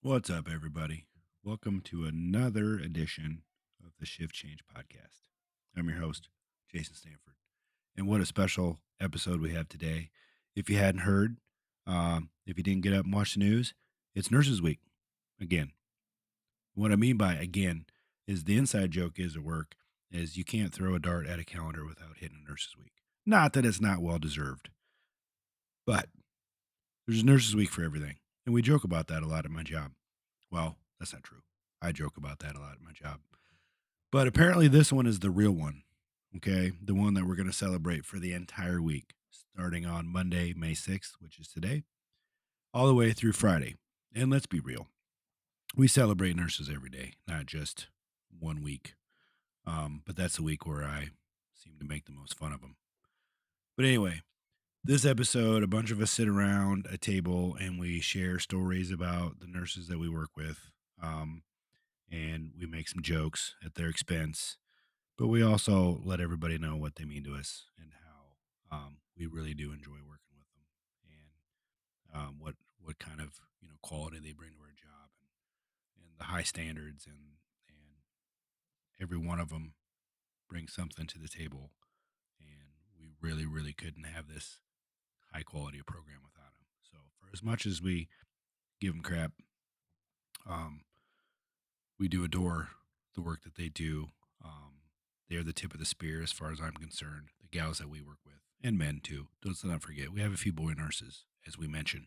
What's up, everybody? Welcome to another edition of the Shift Change Podcast. I'm your host, Jason Stanford. And what a special episode we have today. If you hadn't heard, if you didn't get up and watch the news, it's Nurses Week again. What I mean by again is the inside joke is at work is you can't throw a dart at a calendar without hitting Nurses Week. Not that it's not well deserved, but there's Nurses Week for everything. And we joke about that a lot at my job. Well, that's not true. I joke about that a lot at my job. But apparently, this one is the real one. Okay. The one that we're going to celebrate for the entire week, starting on Monday, May 6th, which is today, all the way through Friday. And let's be real. We celebrate nurses every day, not just one week. But that's the week where I seem to make the most fun of them. But anyway, this episode, a bunch of us sit around a table and we share stories about the nurses that we work with. And we make some jokes at their expense, but we also let everybody know what they mean to us and how we really do enjoy working with them and what kind of quality they bring to our job and the high standards and every one of them brings something to the table, and we really couldn't have this high quality program without them. So for as much as we give them crap, we do adore the work that they do. They are the tip of the spear as far as I'm concerned. The gals that we work with, and men too. Let's not forget, we have a few boy nurses, as we mentioned.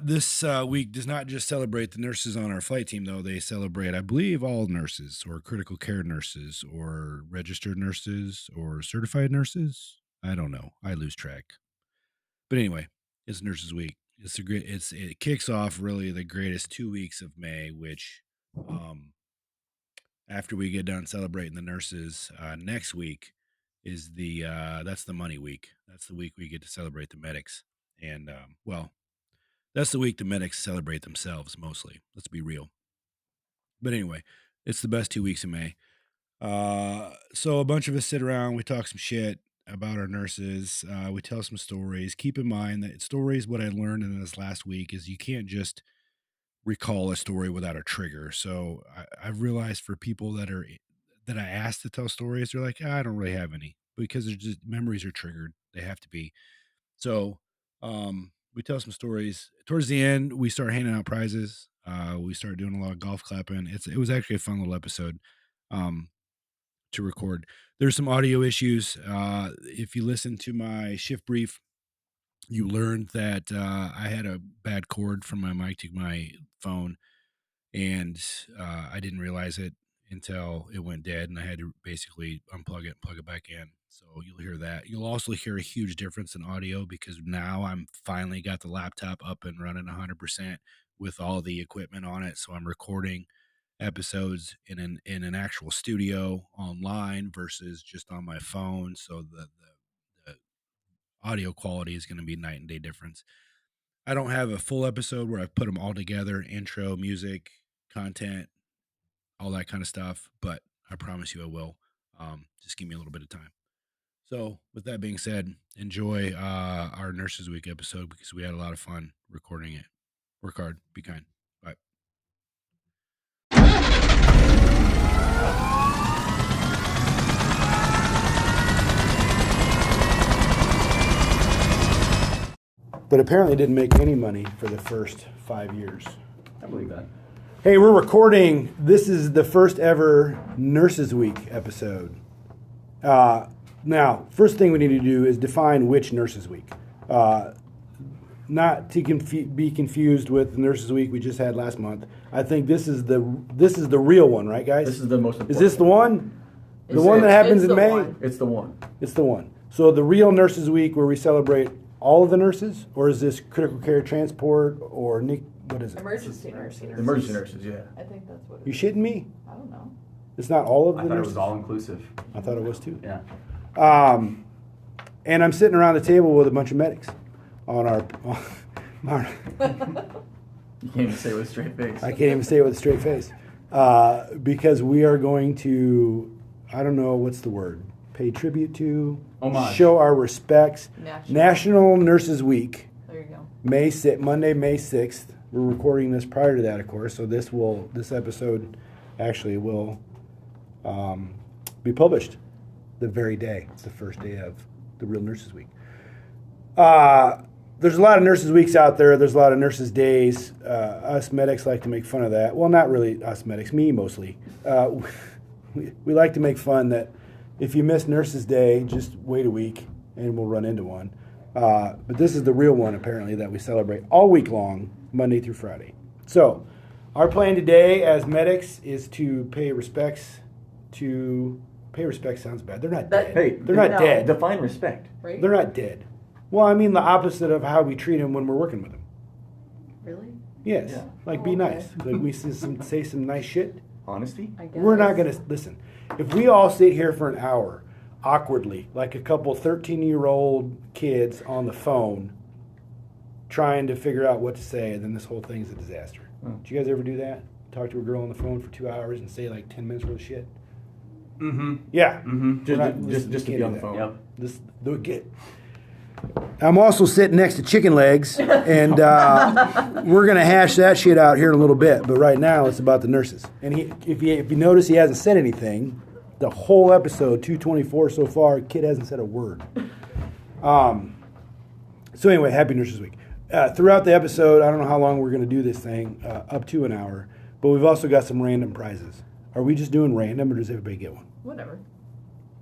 This week does not just celebrate the nurses on our flight team, though. They celebrate, I believe, all nurses, or critical care nurses, or registered nurses, or certified nurses. I don't know. I lose track. But anyway, it's Nurses Week. It kicks off really the greatest 2 weeks of May, which after we get done celebrating the nurses, next week is that's the money week. That's the week we get to celebrate the medics. And that's the week the medics celebrate themselves mostly. Let's be real. But anyway, it's the best 2 weeks of May. So a bunch of us sit around, we talk some shit about our nurses. We tell some stories. Keep in mind that stories, what I learned in this last week is you can't just recall a story without a trigger. So I've realized for people that I ask to tell stories, they're like, I don't really have any, because they're just memories are triggered. They have to be. So we tell some stories. Towards the end, we start handing out prizes. We start doing a lot of golf clapping. It was actually a fun little episode to record. There's some audio issues. If you listen to my shift brief, you learned that I had a bad cord from my mic to my phone, and I didn't realize it until it went dead, and I had to basically unplug it and plug it back in. So you'll hear that. You'll also hear a huge difference in audio because now I'm finally got the laptop up and running 100% with all the equipment on it. So I'm recording episodes in an actual studio online versus just on my phone. So the audio quality is going to be night and day difference. I don't have a full episode where I've put them all together, intro, music, content, all that kind of stuff, but I promise you I will. Just give me a little bit of time. So with that being said, enjoy our Nurses Week episode because we had a lot of fun recording it. Work hard, be kind. Bye. But apparently didn't make any money for the first 5 years. I believe that. Hey, we're recording. This is the first ever Nurses Week episode. Now, first thing we need to do is define which Nurses Week. Not to be confused with the Nurses Week we just had last month. I think this is the real one, right, guys? This is the most important. Is this the one? The one that happens in May? It's the one. It's the one. So the real Nurses Week where we celebrate all of the nurses, or is this critical care transport, or what is it? Emergency nurses. Emergency nurses, yeah. I think that's what it You is. shitting me? I don't know. It's not all of the I thought it nurses? was all inclusive. I thought it was too. Yeah. And I'm sitting around the table with a bunch of medics on our You can't even say it with a straight face. I can't even say it with a straight face. Because we are going to, I don't know, what's the word? Pay tribute to? Homage. Show our respects. National. National Nurses Week, There you go. Monday, May 6th, We're recording this prior to that, of course, so this episode actually will be published the very day. It's the first day of the Real Nurses Week. There's a lot of Nurses Weeks out there. There's a lot of Nurses Days. Us medics like to make fun of that. Well, not really us medics, me mostly. We like to make fun that if you miss Nurses Day, just wait a week and we'll run into one. But this is the real one, apparently, that we celebrate all week long, Monday through Friday. So our plan today as medics is to pay respects to... Pay respect sounds bad. They're not dead. Hey, they're not dead. Define respect. Right? They're not dead. Well, I mean the opposite of how we treat them when we're working with them. Really? Yes. Yeah. Like be Okay. nice. Like we say some nice shit. Honesty? I guess. We're not going to listen. If we all sit here for an hour awkwardly, like a couple 13-year-old kids on the phone trying to figure out what to say, then this whole thing's a disaster. Hmm. Do you guys ever do that? Talk to a girl on the phone for 2 hours and say like 10 minutes worth of shit? Mm-hmm. Yeah. Mm-hmm. We're not- Just to can't be do on the that. phone. Yep. This do it get. I'm also sitting next to Chicken Legs, and we're gonna hash that shit out here in a little bit. But right now, it's about the nurses. And if you notice, he hasn't said anything. The whole episode, 224 so far, kid hasn't said a word. So anyway, happy Nurses Week. Throughout the episode, I don't know how long we're gonna do this thing, up to an hour. But we've also got some random prizes. Are we just doing random, or does everybody get one? Whatever.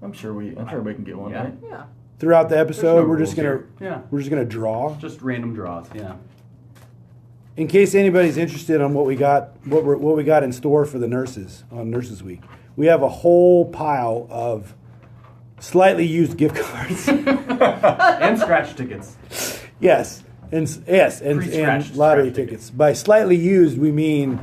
I'm sure we can get one, Yeah. right? Yeah. Throughout the episode, no we're just rules gonna here. Yeah. we're just gonna draw. Just random draws. Yeah. In case anybody's interested on what we got in store for the nurses on Nurses Week, we have a whole pile of slightly used gift cards. And scratch tickets. Yes, and Pre-scratched lottery scratch tickets. By slightly used, we mean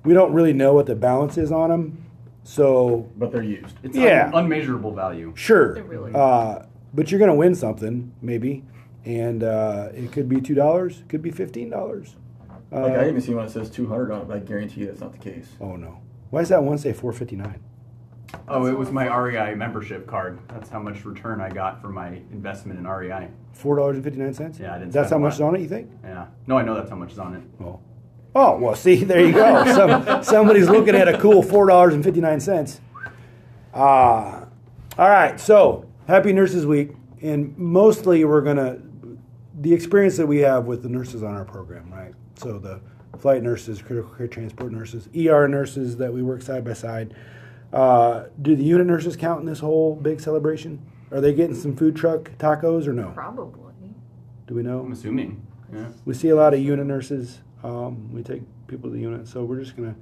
we don't really know what the balance is on them. So But they're used. It's Yeah. unmeasurable value. sure, It really but you're gonna win something maybe, and it could be $2, it could be $15. Like I even see one that says 200 on it, but I guarantee you that's not the case. Oh no, why does that one say $4.59? Oh, it was my REI membership card. That's how much return I got from my investment in REI. $4.59. Yeah, I didn't That's spend how a much is lot. on it. You think? Yeah. No, I know that's how much is on it. Oh. Oh, well, see, there you go. Somebody's looking at a cool $4.59. All right, so happy Nurses Week. And mostly the experience that we have with the nurses on our program, right? So the flight nurses, critical care transport nurses, ER nurses that we work side by side. Do the unit nurses count in this whole big celebration? Are they getting some food truck tacos or no? Probably. Do we know? I'm assuming. Yeah. We see a lot of unit nurses. We take people to the unit, so we're just gonna,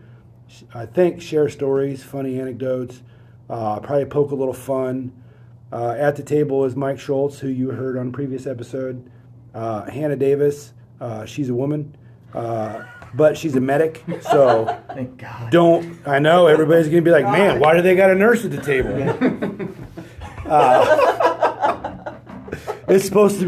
I think, share stories, funny anecdotes, probably poke a little fun. At the table is Mike Schultz, who you heard on a previous episode. Hannah Davis, she's a woman, but she's a medic, so Thank God. I know everybody's gonna be like, man, why do they got a nurse at the table? It's supposed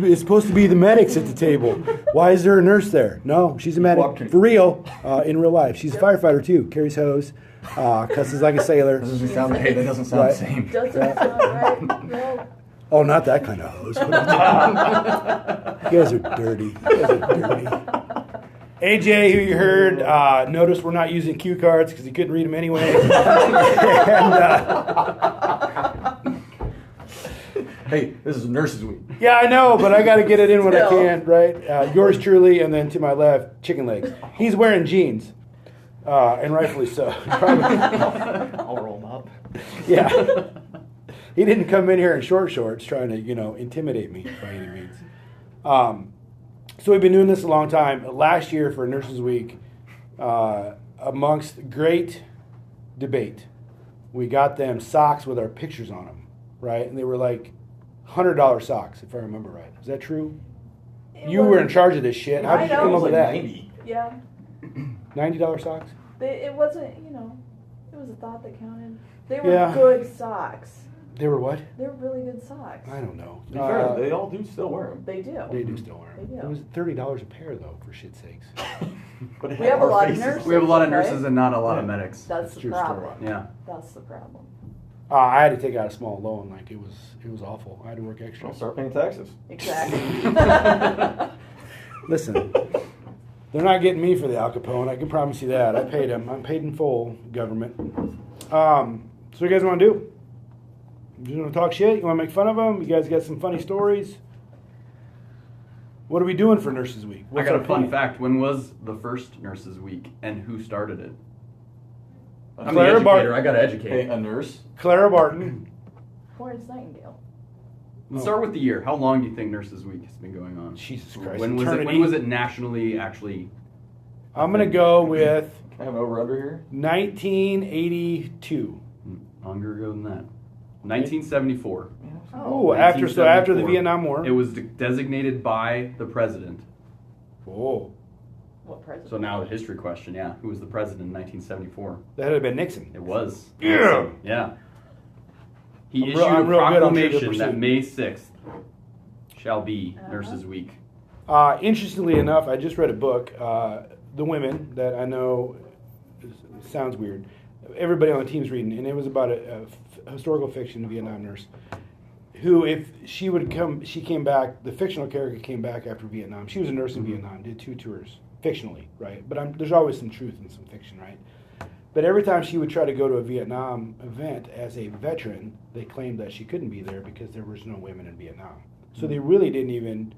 to be the medics at the table. Why is there a nurse there? No, she's a medic for real, in real life. She's a firefighter too. Carries hose, cusses like a sailor. That doesn't sound hey, that doesn't sound Right. the same. Doesn't sound right. No. Oh, not that kind of hose. What are you guys are dirty. You guys are dirty. AJ, who you heard, noticed we're not using cue cards because he couldn't read them anyway. Hey, this is Nurses Week. Yeah, I know, but I got to get it in when I Still. can, right? Yours truly, and then to my left, Chicken Legs. He's wearing jeans, and rightfully so. Probably, All rolled up. yeah. He didn't come in here in short shorts trying to, intimidate me by any means. So we've been doing this a long time. Last year for Nurses Week, amongst great debate, we got them socks with our pictures on them, right? And they were like $100 socks, if I remember right. Is that true? You were in charge of this shit. How I did you know. come It up was with like that? 90. Yeah. $90 socks? It wasn't, it was a thought that counted. They were Yeah. good socks. They were what? They were really good socks. I don't know. To be fair, they all do still wear them. They do. They do still wear them. They do. It was $30 a pair, though, for shit's sakes. But it We had have a our lot of faces nurses. We have a lot of Okay. nurses and not a lot of medics. That's the true story. problem. Yeah. That's the problem. I had to take out a small loan. Like, it was awful. I had to work extra. I'll start paying taxes. Exactly. Listen, They're not getting me for the Al Capone. I can promise you that. I paid him. I'm paid in full, government. So what you guys want to do? You want to talk shit? You want to make fun of them? You guys got some funny stories? What are we doing for Nurses Week? I What's got our a fun plan? fact. When was the first Nurses Week and who started it? I'm Clara the Bar- educator. I got to educate. Hey, a nurse. Clara Barton. Florence Nightingale. Let's start with the year. How long do you think Nurses Week has been going on? Jesus Christ. When was it? eternity. When was it nationally actually? I'm going to go with Can I have an over-under here? 1982. Longer ago than that. 1974. Oh, after the 1974. Vietnam War. It was designated by the president. Oh, What president? So now the history question. Yeah, who was the president in 1974? that had been Nixon. It was. Yeah. Yeah. He I'm issued real- I'm a real good on Trivial proclamation that Pursuit. May 6th shall be Nurses Week. Interestingly enough, I just read a book. The women that I know sounds weird. Everybody on the team's reading, and it was about a historical fiction Vietnam nurse who, if she would come, she came back. The fictional character came back after Vietnam. She was a nurse in Vietnam, did 2 tours fictionally, right? But there's always some truth in some fiction, right? But every time she would try to go to a Vietnam event as a veteran, they claimed that she couldn't be there because there was no women in Vietnam. So they really didn't even,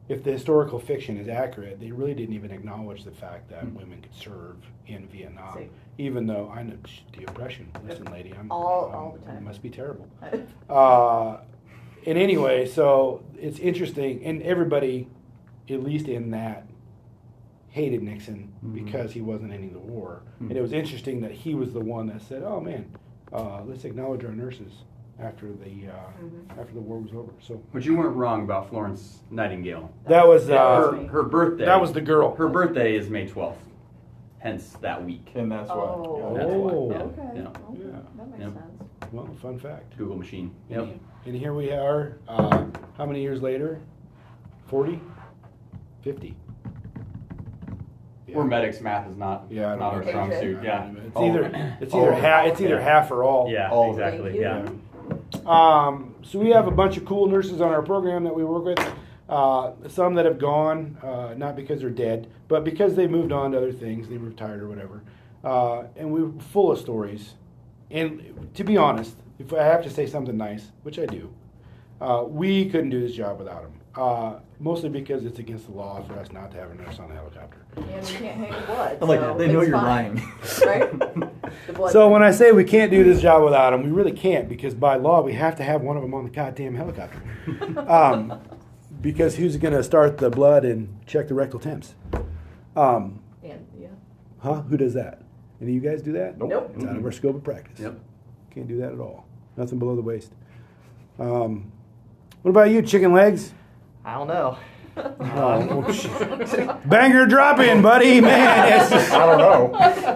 if the historical fiction is accurate, they really didn't even acknowledge the fact that women could serve in Vietnam, See. even though I know the oppression. Listen, lady, All the time. It must be terrible. And anyway, so it's interesting, and everybody, at least in that, hated Nixon because he wasn't ending the war. And it was interesting that he was the one that said, "Oh man, let's acknowledge our nurses after the war was over." So But you weren't wrong about Florence Nightingale. that was Her birthday. that was the girl. Her birthday is May 12th. Hence that week. And that's why. Oh. That's why. Oh. Yeah. Okay. Yeah. Okay. Yeah. That makes Yep. sense. Well, fun fact. Google machine. Yep. And here we are. How many years later? 40, 50. We're medics. Math is not Yeah, I don't not know. our strong Okay. suit. Yeah. It's All- either half or all. Yeah. All of it. Exactly. Thank you. Yeah. So we have a bunch of cool nurses on our program that we work with. Some that have gone, not because they're dead, but because they moved on to other things, they retired or whatever. And we're full of stories. And to be honest, if I have to say something nice, which I do, we couldn't do this job without them. Mostly because it's against the law for us not to have a nurse on the helicopter. And we can't hang blood. I'm like, so they know it's you're fine. lying. Right? The blood So thing. when I say we can't do this job without them, we really can't, because by law we have to have one of them on the goddamn helicopter. Because who's going to start the blood and check the rectal temps? And, yeah. Huh? Who does that? Any of you guys do that? Nope. It's out of our scope of practice. Yep. Can't do that at all. Nothing below the waist. What about you, chicken legs? I don't know. Oh, shit. Banger drop in, buddy. Man, it's just, I don't know.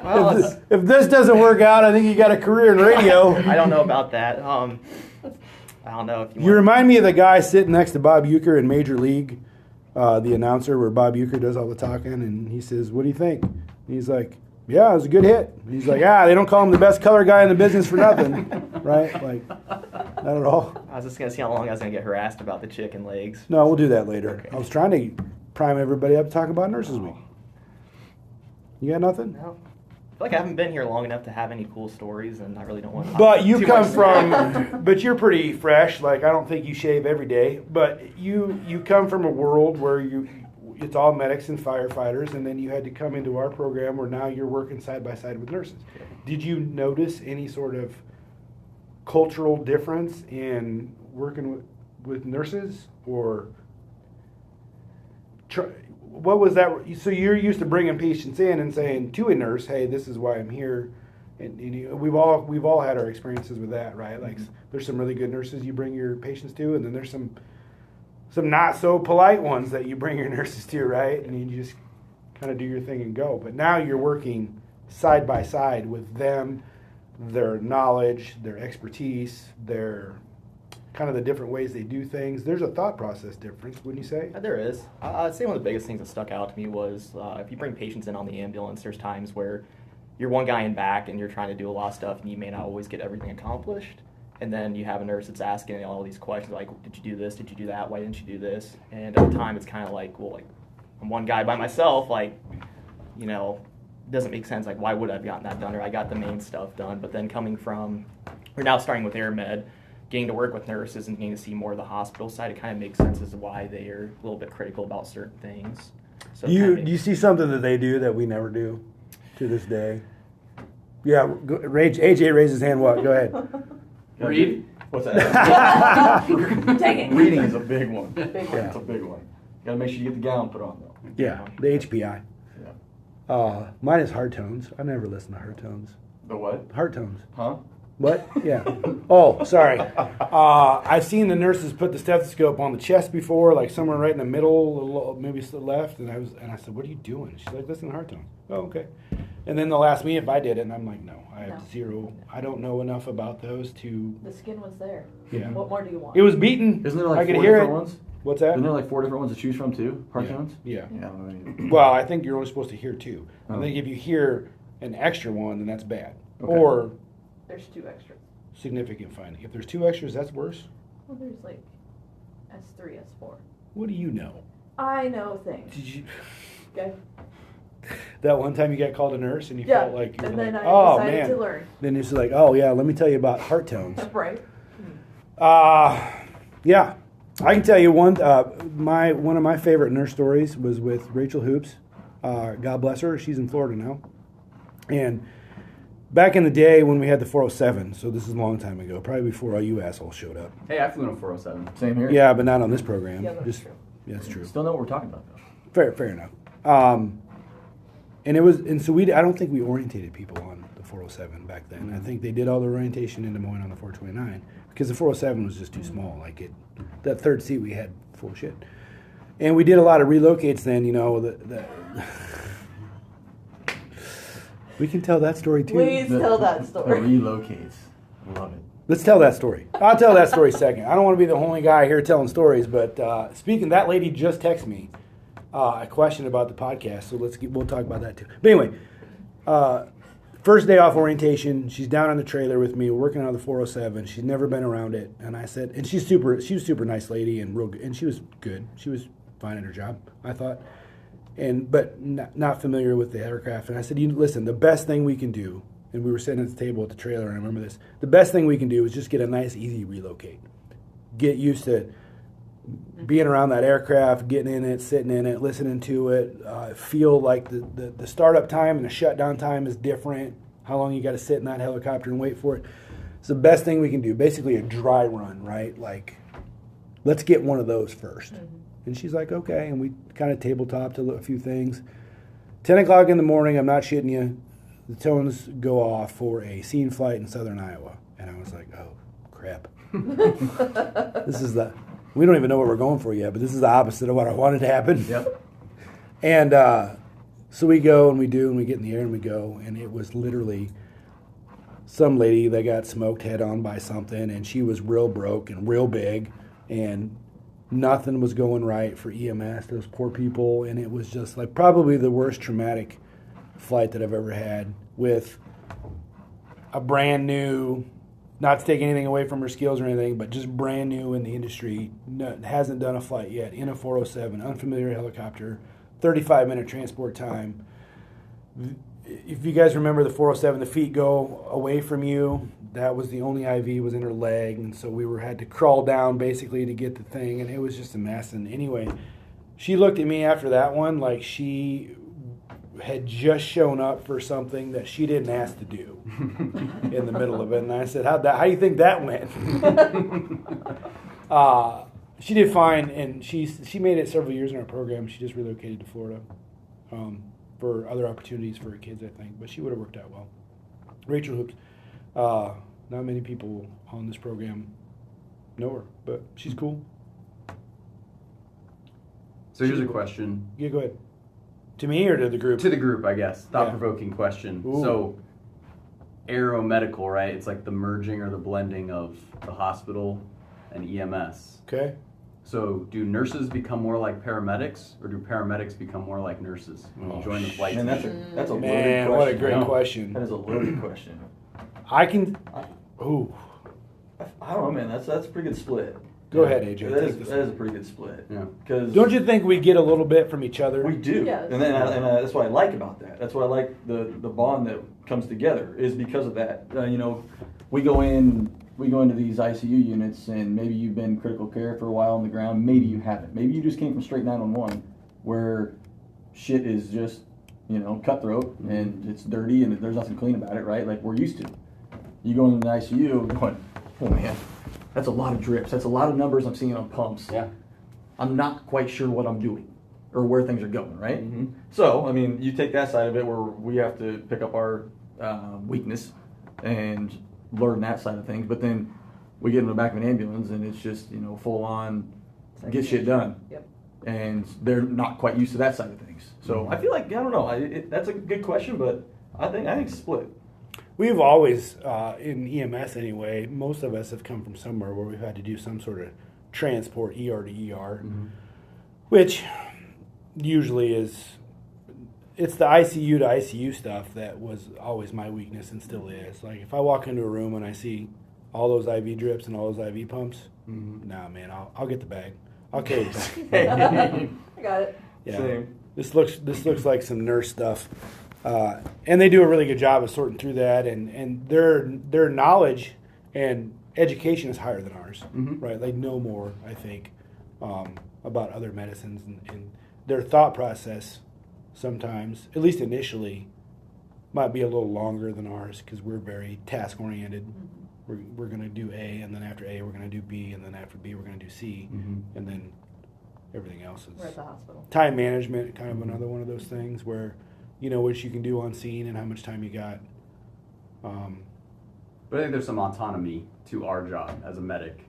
Well, it's, if this doesn't work out, I think you got a career in radio. I don't know about that. I don't know if you You want. remind me of the guy sitting next to Bob Euchre in Major League, the announcer, where Bob Euchre does all the talking, and he says, "What do you think?" And he's like, "Yeah, it was a good hit." And he's like, "They don't call him the best color guy in the business for nothing." Right? Like, not at all. I was just gonna see how long I was gonna get harassed about the chicken legs. No, we'll do that later. Okay. I was trying to prime everybody up to talk about Nurses Week. You got nothing? No. I feel like I haven't been here long enough to have any cool stories, and I really don't want to. But you too come much from, but you're pretty fresh. Like, I don't think you shave every day, but you come from a world where it's all medics and firefighters, and then you had to come into our program where now you're working side by side with nurses. Did you notice any sort of cultural difference in working with nurses, or what was that? So you're used to bringing patients in and saying to a nurse, "Hey, this is why I'm here." And we've all had our experiences with that, right? Like, there's some really good nurses you bring your patients to, and then there's some not so polite ones that you bring your nurses to, right? And you just kind of do your thing and go. But now you're working side by side with them, their knowledge, their expertise, their kind of the different ways they do things. There's a thought process difference, wouldn't you say? There is. I'd say one of the biggest things that stuck out to me was if you bring patients in on the ambulance, there's times where you're one guy in back and you're trying to do a lot of stuff and you may not always get everything accomplished. And then you have a nurse that's asking all these questions like, did you do this? Did you do that? Why didn't you do this? And at the time, it's kind of like, well, like, I'm one guy by myself, like, you know, it doesn't make sense. Like, why would I have gotten that done? Or I got the main stuff done. But then we're now starting with AirMed, getting to work with nurses and getting to see more of the hospital side, it kind of makes sense as to why they are a little bit critical about certain things. So it kinda Do you see something that they do that we never do to this day? Yeah, AJ raised his hand. What? Go ahead. Read? What's that? Dang it. Reading is a big one. Big one. It's a big one. Got to make sure you get the gown put on though. Yeah, the HPI. Yeah. Mine is Heart Tones. I never listen to Heart Tones. The what? Heart Tones. Huh? What? Yeah. Oh, sorry. I've seen the nurses put the stethoscope on the chest before, like somewhere right in the middle, maybe to the left, and I said, "What are you doing?" She's like, "Listen to Heart Tones." Oh, okay. And then they'll ask me if I did it, and I'm like, "No, I have No. zero. I don't know enough about those to." The skin was there. Yeah. What more do you want? It was beaten. Isn't there I like could 4 hear different it. ones? What's that? Isn't there like 4 different ones to choose from too? Heart Yeah. tones? Yeah. Yeah. Well, I think you're only supposed to hear 2. I Oh. think if you hear an extra one, then that's bad. Okay. Or There's 2 extras. significant finding. If there's 2 extras, that's worse. Well, there's like S3, S4. What do you know? I know things. Did you? Okay. That one time you got called a nurse and you Yeah. felt like, you And were then like, I oh decided man. to learn. Then it's like, oh yeah, let me tell you about Heart Tones. Right. Yeah, I can tell you one. One of my favorite nurse stories was with Rachel Hoops. God bless her. She's in Florida now. And back in the day when we had the 407, so this is a long time ago, probably before all you assholes showed up. Hey, I flew in a 407. Same here. Yeah, but not on this program. Yeah, that's Just true. yeah, that's true. Still know what we're talking about though. Fair enough. And so I don't think we orientated people on the 407 back then. I think they did all the orientation in Des Moines on the 429 because the 407 was just too small. Like that third seat we had full of shit. And we did a lot of relocates then, you know, we can tell that story too. Please tell that The story. relocates. Love it. Let's tell that story. I'll tell that story second. I don't want to be the only guy here telling stories, but speaking, that lady just texted me a question about the podcast, so we'll talk about that too. But anyway, first day off orientation, she's down on the trailer with me, working on the 407. She's never been around it, and I said, and she was a super nice lady and real good, and she was good. She was fine at her job, I thought, but not familiar with the aircraft. And I said, listen, the best thing we can do. And we were sitting at the table at the trailer, and I remember this. The best thing we can do is just get a nice, easy relocate. Get used to being around that aircraft, getting in it, sitting in it, listening to it. Feel like the startup time and the shutdown time is different. How long you got to sit in that helicopter and wait for it. It's the best thing we can do. Basically a dry run, right? Like, let's get one of those first. Mm-hmm. And she's like, okay. And we kind of tabletopped a few things. 10 o'clock in the morning, I'm not shitting you. The tones go off for a scene flight in southern Iowa. And I was like, oh, crap. We don't even know what we're going for yet, but this is the opposite of what I wanted to happen. Yep. And so we go and we do, and we get in the air and we go. And it was literally some lady that got smoked head on by something, and she was real broke and real big, and nothing was going right for EMS, those poor people. And it was just like probably the worst traumatic flight that I've ever had, with a brand new, not to take anything away from her skills or anything, but just brand new in the industry, hasn't done a flight yet, in a 407, unfamiliar helicopter, 35-minute transport time. If you guys remember the 407, the feet go away from you. That was the only IV was in her leg, and so we had to crawl down basically to get the thing, and it was just a mess. And anyway, she looked at me after that one like she had just shown up for something that she didn't ask to do in the middle of it. And I said, how do you think that went? She did fine, and she made it several years in our program. She just relocated to Florida for other opportunities for her kids, I think. But she would have worked out well. Rachel Hoops, not many people on this program know her, but she's cool. So here's a question. Yeah, go ahead. To me or to the group? To the group, I guess. Thought-provoking question. Ooh. So, aeromedical, right? It's like the merging or the blending of the hospital and EMS. Okay. So, do nurses become more like paramedics, or do paramedics become more like nurses when you join the flight Man, team? that's a loaded Man, question. what a great No. question. That is a loaded question. I can. Ooh. I don't know, man. That's a pretty good split. Go ahead, AJ. That take is, this that is one. a pretty good split. Yeah. Because Don't you think we get a little bit from each other? we do, Yes. and that's what I like about that. That's what I like the bond that comes together is because of that. We go into these ICU units, and maybe you've been critical care for a while on the ground. Maybe you haven't. Maybe you just came from straight 911, where shit is just cutthroat and it's dirty and there's nothing clean about it, right? Like we're used to. You go into the ICU going, oh man, that's a lot of drips. That's a lot of numbers I'm seeing on pumps. Yeah. I'm not quite sure what I'm doing or where things are going, right? Mm-hmm. So, I mean, you take that side of it where we have to pick up our weakness and learn that side of things, but then we get in the back of an ambulance and it's just, full on get shit done. Yep. And they're not quite used to that side of things. So I feel like, I don't know, that's a good question, but I think it's split. We've always, in EMS anyway, most of us have come from somewhere where we've had to do some sort of transport ER to ER, which usually it's the ICU to ICU stuff that was always my weakness and still is. Like if I walk into a room and I see all those IV drips and all those IV pumps, nah, man, I'll get the bag. I'll carry the bag. I got it. Yeah. Same. This looks like some nurse stuff, and they do a really good job of sorting through that. And their knowledge and education is higher than ours, right? They know more, I think, about other medicines, and their thought process sometimes, at least initially, might be a little longer than ours because we're very task oriented. We're going to do A, and then after A, we're going to do B, and then after B, we're going to do C, and then everything else We're at is the hospital. time management, kind of another one of those things where you know what you can do on scene and how much time you got. But I think there's some autonomy to our job as a medic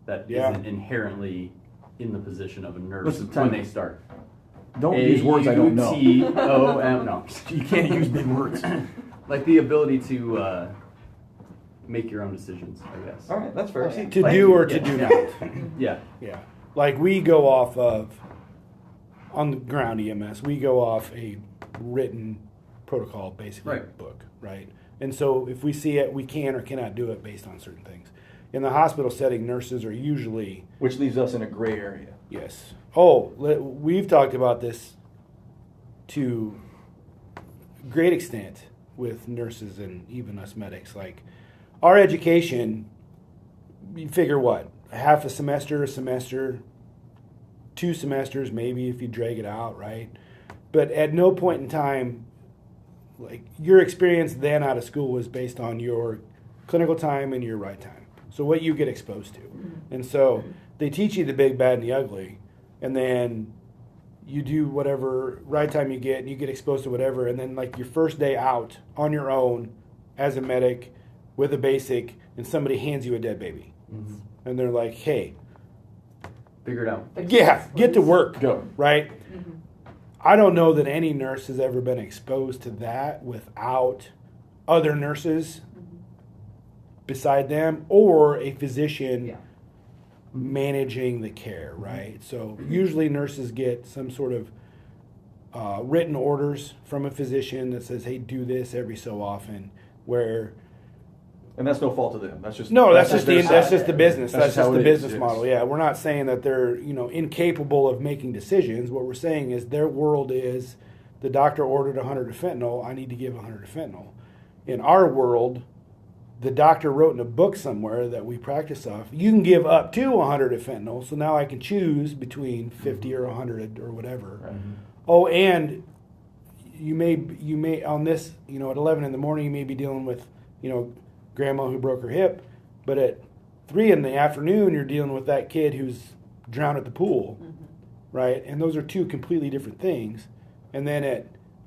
that Yeah. isn't inherently in the position of a nurse Listen, when time- they start. Don't use words I don't know. AUTOM, no. You can't use big words. Like the ability to make your own decisions, I guess. All right, that's fair. See, To thank do you. or to do not. Yeah. Yeah. Like we go off of, on the ground EMS, we go off a written protocol, basically, Right. book, right? And so if we see it, we can or cannot do it based on certain things. In the hospital setting, nurses are usually, Which leaves us in a gray area. yes. Oh, we've talked about this to great extent with nurses and even us medics. Like our education, you figure what? Half a semester, 2 semesters, maybe if you drag it out, right? But at no point in time, like your experience then out of school was based on your clinical time and your right time. So what you get exposed to. And so they teach you the big, bad, and the ugly, and then you do whatever right time you get, and you get exposed to whatever, and then like your first day out on your own as a medic with a basic, and somebody hands you a dead baby. And they're like, hey, Figure it out. yeah, get to work. Go. Right? I don't know that any nurse has ever been exposed to that without other nurses beside them or a physician Yeah. managing the care, right? So usually nurses get some sort of written orders from a physician that says, hey, do this every so often, where And that's no fault of them. That's just no, that's just their that's side. just the business. That's just how the it is, business yes. model. Yeah, we're not saying that they're incapable of making decisions. What we're saying is their world is the doctor ordered 100 of fentanyl. I need to give 100 of fentanyl. In our world, the doctor wrote in a book somewhere that we practice off. You can give up to 100 of fentanyl. So now I can choose between 50 or 100 or whatever. Right. Oh, and you may on this at 11 in the morning you may be dealing with grandma who broke her hip, but at 3 in the afternoon you're dealing with that kid who's drowned at the pool, right? And those are two completely different things. And then at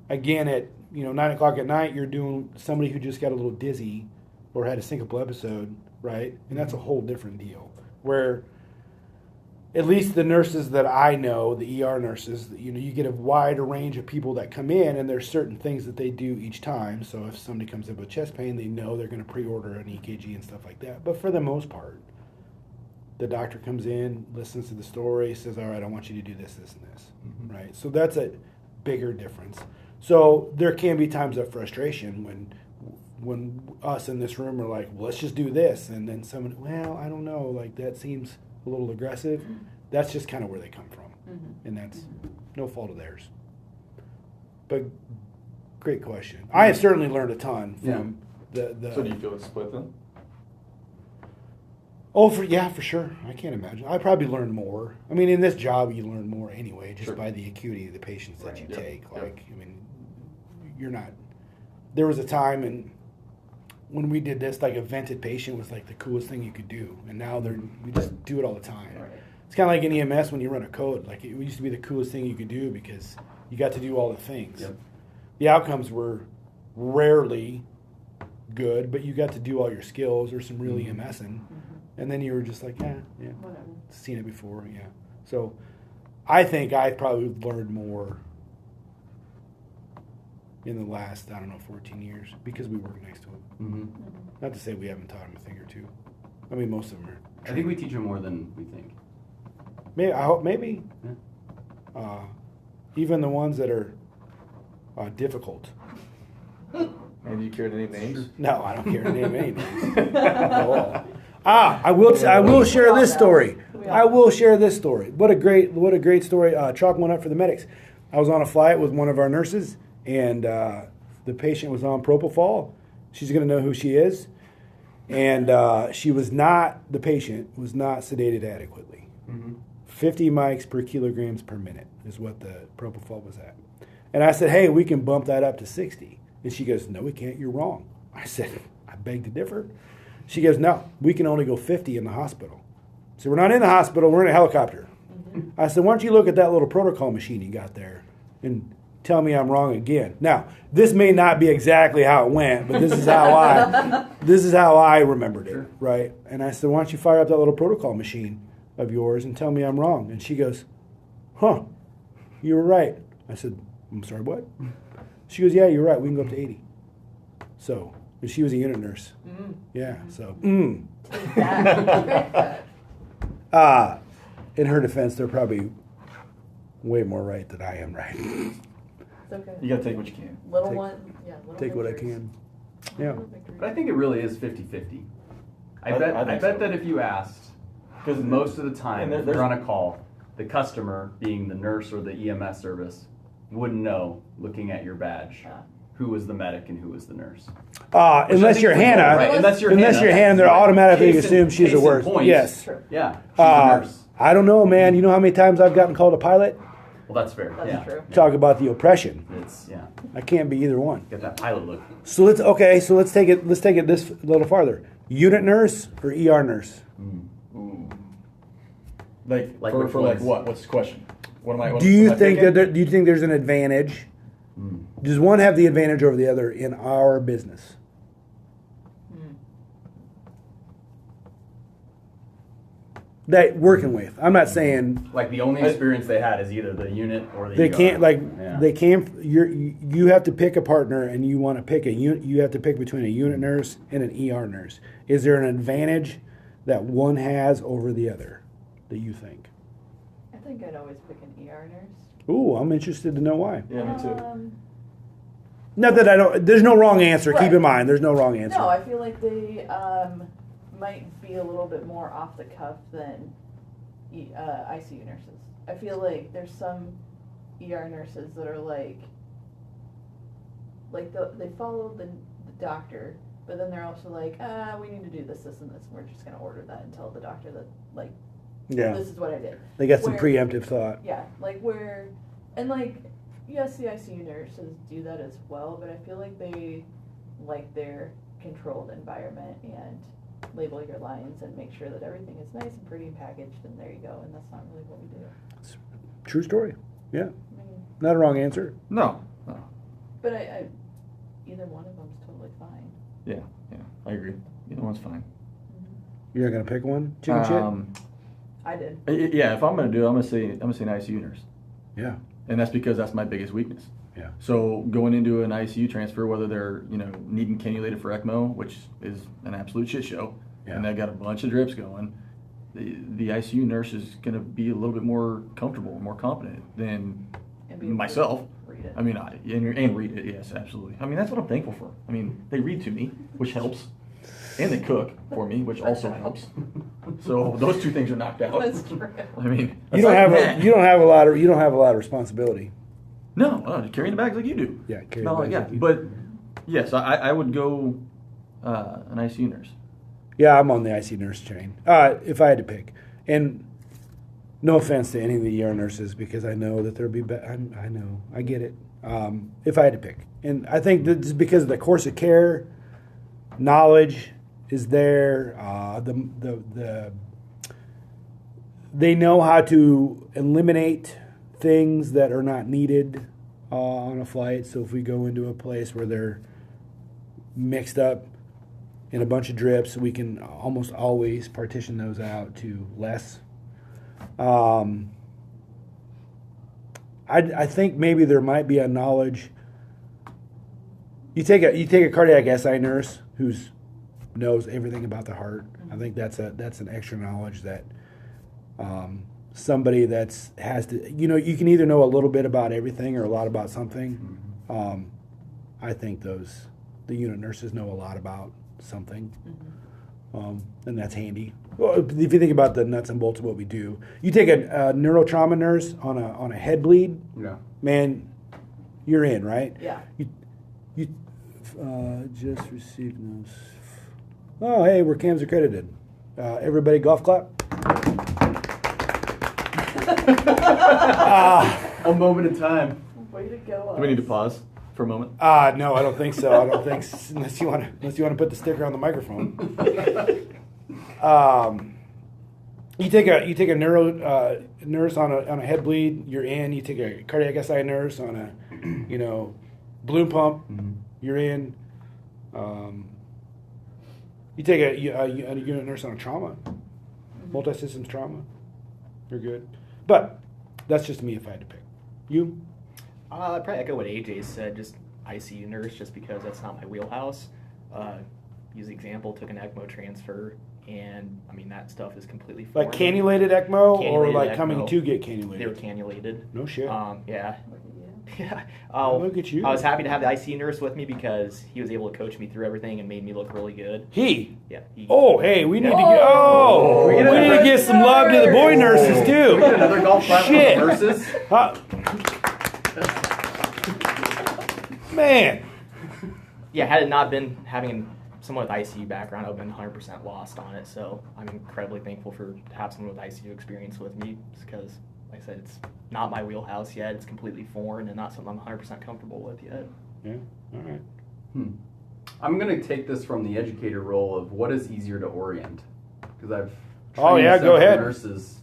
9 o'clock at night you're doing somebody who just got a little dizzy or had a syncopal episode, right? And that's a whole different deal. Where at least the nurses that I know, the ER nurses, you get a wide range of people that come in, and there's certain things that they do each time. So if somebody comes in with chest pain, they know they're going to pre-order an EKG and stuff like that. But for the most part, the doctor comes in, listens to the story, says, all right, I want you to do this, this, and this, right? So that's a bigger difference. So there can be times of frustration when us in this room are like, well, let's just do this. And then someone, well, I don't know, like that seems a little aggressive. That's just kind of where they come from, Mm-hmm. and that's no fault of theirs. But great question. I have certainly learned a ton from the. So do you feel it's split then? Oh, for sure. I can't imagine. I probably learned more. I mean, in this job, you learn more anyway, just Sure. by the acuity of the patients that Right. you Yep. take. Yep. Like, I mean, you're not. There was a time when we did this, like a vented patient was like the coolest thing you could do, and now we just do it all the time. Right. It's kind of like in EMS when you run a code. Like, it used to be the coolest thing you could do because you got to do all the things. Yep. The outcomes were rarely good, but you got to do all your skills or some real EMSing. And then you were just like, yeah, Whatever. seen it before, yeah. So I think I probably learned more in the last, 14 years because we work next to them. Mm-hmm. Not to say we haven't taught them a thing or two. I mean, most of them are. I think we teach them more than we think. I hope maybe. Yeah. Even the ones that are difficult. Maybe you care to name names? No, I don't care to name any names at all. I will share this story. I will share this story. What a great story. Chalk one up for the medics. I was on a flight with one of our nurses, and the patient was on propofol. She's going to know who she is, and the patient was not sedated adequately. 50 mics per kilograms per minute is what the propofol was at. And I said, hey, we can bump that up to 60. And she goes, no, we can't. You're wrong. I said, I beg to differ. She goes, no, we can only go 50 in the hospital. So we're not in the hospital, we're in a helicopter. I said, why don't you look at that little protocol machine you got there and tell me I'm wrong again. Now, this may not be exactly how it went, but this is how I remembered it, right? And I said, why don't you fire up that little protocol machine of yours and tell me I'm wrong? And she goes, huh, you were right. I said, I'm sorry, what? She goes, yeah, you're right, we can go up to 80. So, and she was a unit nurse. Yeah, so. Take that. In her defense, they're probably way more right than I am right. It's okay. You gotta take what you can. Little take- one, yeah. Little Take what I victories. can. Yeah. Little victories. But I think it really is 50-50. I I bet think that so. if you asked, Because most of the time, And if there's- you're on a call, the customer, being the nurse or the EMS service, wouldn't know, looking at your badge, Yeah. who was the medic and who was the nurse. Unless Which I think you're is the Hannah, goal, right? Unless you're Hannah, they're automatically assume she's the case in worst. point, Yes. True. Yeah, she's a nurse. I don't know, man. You know how many times I've gotten called a pilot? Well, that's fair. That's yeah. true. Talk about the oppression. It's yeah. I can't be either one. Get that pilot look. So let's take it this a little farther. Unit nurse or ER nurse? Ooh. Like Like for which like ones? what? What's the question? What am I? Do you am I think picking? do you think there's an advantage? Does one have the advantage over the other in our business? That working with. I'm not saying Like the only experience they had is either the unit or the they ER. can't Yeah. they can't. You have to pick a partner, and you want to pick a unit. You have to pick between a unit nurse and an ER nurse. Is there an advantage that one has over the other that you think? I think I'd always pick an ER nurse. Ooh, I'm interested to know why. Yeah, me too. Not that I don't. There's no wrong answer. Keep Right. in mind, there's no wrong answer. No, I feel like they might be a little bit more off the cuff than ICU nurses. I feel like there's some ER nurses that are like they follow the doctor, but then they're also like, we need to do this, and this, and we're just going to order that and tell the doctor that, like, Yeah, this is what I did. they got some Where- preemptive thought. Yeah, like where, and like, yes, the ICU nurses do that as well, but I feel like they like their controlled environment and label your lines and make sure that everything is nice and pretty and packaged, and there you go. And that's not really what we do. True story. Yeah, I mean, not a wrong answer. No. but I either one of them's totally fine. Yeah, I agree. Either one's fine. You're not gonna pick one. Chicken I did. Yeah, if I'm gonna do it, I'm gonna say an ICU nurse, shit. Yeah. and that's because that's my biggest weakness. Yeah. So going into an ICU transfer, whether they're needing cannulated for ECMO, which is an absolute shit show, Yeah. and they got a bunch of drips going, the ICU nurse is gonna be a little bit more comfortable, more competent than And be able to myself. read it. I mean, and read it. Yes, absolutely. I mean, that's what I'm thankful for. I mean, they read to me, which helps. And they cook for me, which also helps. So those two things are knocked out. That's true. I mean, You don't have aside from you don't have a lot of responsibility. no, carrying the bags like you do. Yeah, carry No, the bags yeah, like you do. but yes, I would go an ICU nurse. Yeah, I'm on the IC nurse train. If I had to pick, and no offense to any of the ER nurses, because I know that there'll be. I know, I get it. If I had to pick, and I think that's because of the course of care, knowledge is there. They know how to eliminate things that are not needed on a flight. So if we go into a place where they're mixed up in a bunch of drips, we can almost always partition those out to less. I think maybe there might be a knowledge. You take a cardiac SI nurse who knows everything about the heart. I think that's an extra knowledge that somebody has to. You can either know a little bit about everything or a lot about something. I think the unit nurses know a lot about something, and that's handy. Well, if you think about the nuts and bolts of what we do, you take a neurotrauma nurse on a head bleed, Yeah. man, you're in, right? Yeah. You just received those. Oh, hey, we're CAMS accredited. Everybody, golf clap. A moment in time. Way to go. Do we need to pause for a moment? No, I don't think so. I don't think unless you want to put the sticker on the microphone. You take a neuro nurse on a head bleed, you're in. You take a cardiac SI nurse on a balloon pump, you're in. You take a unit nurse on a trauma, multi-systems trauma, you're good. But that's just me if I had to pick. You? I'd probably echo what AJ said, just ICU nurse, just because that's not my wheelhouse. Use the example, took an ECMO transfer, and I mean that stuff is completely foreign. Like cannulated ECMO, or Cannulated like ECMO. coming to get They were cannulated? cannulated. No shit. Yeah. Yeah. Look at you. I was happy to have the ICU nurse with me because he was able to coach me through everything and made me look really good. He. Yeah. Oh, hey, we need to get. Oh! We need to get some love to the boy nurses too. We get another golf clap for the Shit. nurses. Man. Yeah, had it not been having someone with ICU background, I would have been 100% lost on it. So I'm incredibly thankful to have someone with ICU experience with me, just because, like I said, it's not my wheelhouse yet. It's completely foreign and not something I'm 100% comfortable with yet. Yeah. All right. I'm going to take this from the educator role of what is easier to orient. Because I've Oh, trained yeah, go several ahead. nurses,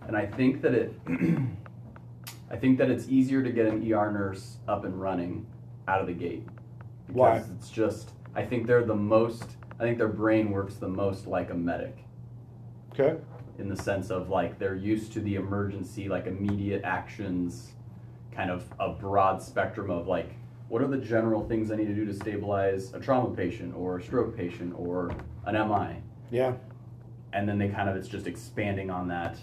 and I think that it's easier to get an ER nurse up and running out of the gate. Because Why? it's just, I think their brain works the most like a medic. Okay. In the sense of like they're used to the emergency, like immediate actions, kind of a broad spectrum of like, what are the general things I need to do to stabilize a trauma patient or a stroke patient or an MI? Yeah. And then it's just expanding on that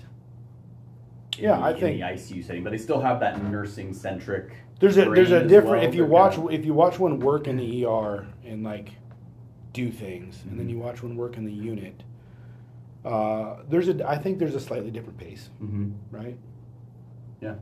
in Yeah, the, I in think the ICU setting, but they still have that nursing centric. there's a different. Well. If you watch one work in the ER and like do things, and then you watch one work in the unit. I think there's a slightly different pace, Mm-hmm. right? Yeah.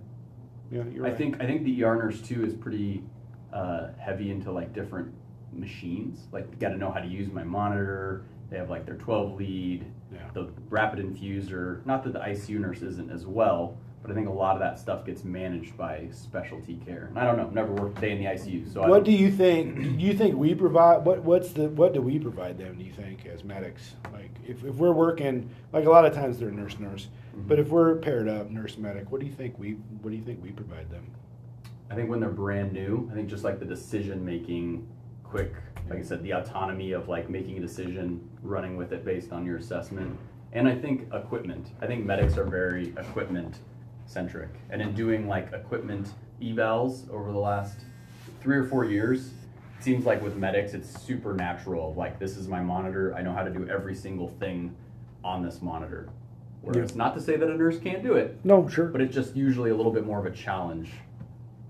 Yeah, you're right. I think the ER nurse too is pretty heavy into like different machines. Like, got to know how to use my monitor. They have like their 12 lead, the rapid infuser. Not that the ICU nurse isn't as well, but I think a lot of that stuff gets managed by specialty care. And I don't know, never worked a day in the ICU, so What do you think? Do you think we provide? What do we provide them? Do you think as medics? Like if we're working, like a lot of times they're nurse, but if we're paired up nurse medic, what do you think we provide them? I think when they're brand new, I think just like the decision making, quick, like I said, the autonomy of like making a decision, running with it based on your assessment, and I think equipment. I think medics are very equipment centric, and in doing like equipment evals over the last 3 or 4 years, it seems like with medics it's super natural. Like, this is my monitor, I know how to do every single thing on this monitor. Whereas, not to say that a nurse can't do it, No, sure. but it's just usually a little bit more of a challenge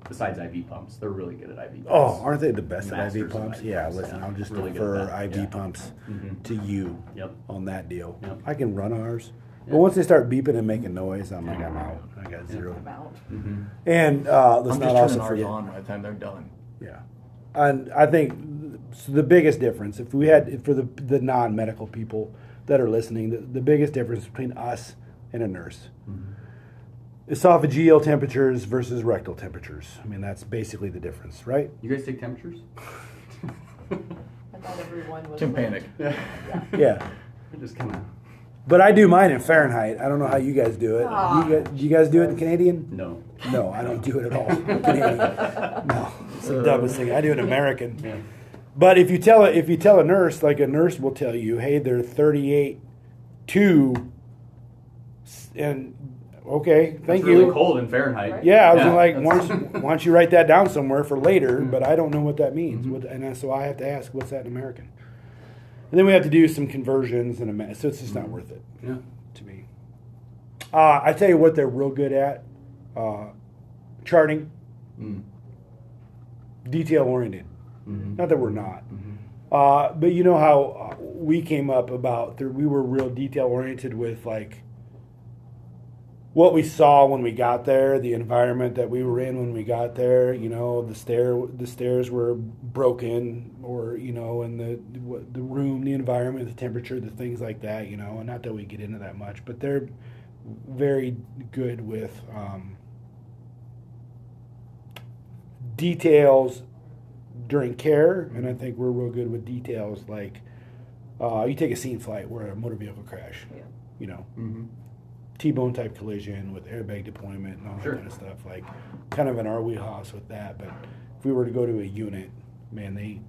besides IV pumps. They're really good at IV pumps. Oh, aren't they the best at Masters IV of pumps? IV Yeah, pumps, listen, yeah. I'll just Really good defer at that, IV yeah. pumps Mhm. to you Yep. on that deal. Yep. I can run ours. Yeah. But once they start beeping and making noise, I'm like, I'm out. I got zero. I'm out. Mm-hmm. And let's I'm not just also turning ours forget. on by the time they're done. Yeah, and I think the biggest difference, if we had for the non-medical people that are listening, the biggest difference between us and a nurse, esophageal temperatures versus rectal temperatures. I mean, that's basically the difference, right? You guys take temperatures? I thought everyone was. Tympanic. Yeah. Yeah, Just kind of. but I do mine in Fahrenheit. I don't know how you guys do it. Ah. You guys do it in Canadian? No. No, I don't do it at all. in Canadian. No, it's the dumbest thing. I do it American. Yeah. But if you tell a nurse, like a nurse will tell you, hey, they're 38.2, and okay, thank It's you. really cold in Fahrenheit. Right. Yeah, I was Yeah, like, that's- why don't you write that down somewhere for later? But I don't know what that means, so I have to ask, what's that in American? And then we have to do some conversions and so it's just not worth it Yeah. to me. I tell you what, they're real good at charting, Mm. detail oriented. Mhm. Not that we're not. Mhm. But you know how we came up about, we were real detail oriented with like what we saw when we got there, the environment that we were in when we got there. You know, the stairs were broken, or you know, and the room, the environment, the temperature, the things like that. You know, and not that we get into that much, but they're very good with details during care, and I think we're real good with details like you take a scene flight where a motor vehicle crash, Yeah. you know, Mhm. T-bone type collision with airbag deployment and all Sure. that kind of stuff, like kind of in our wheelhouse with that. But if we were to go to a unit, man, they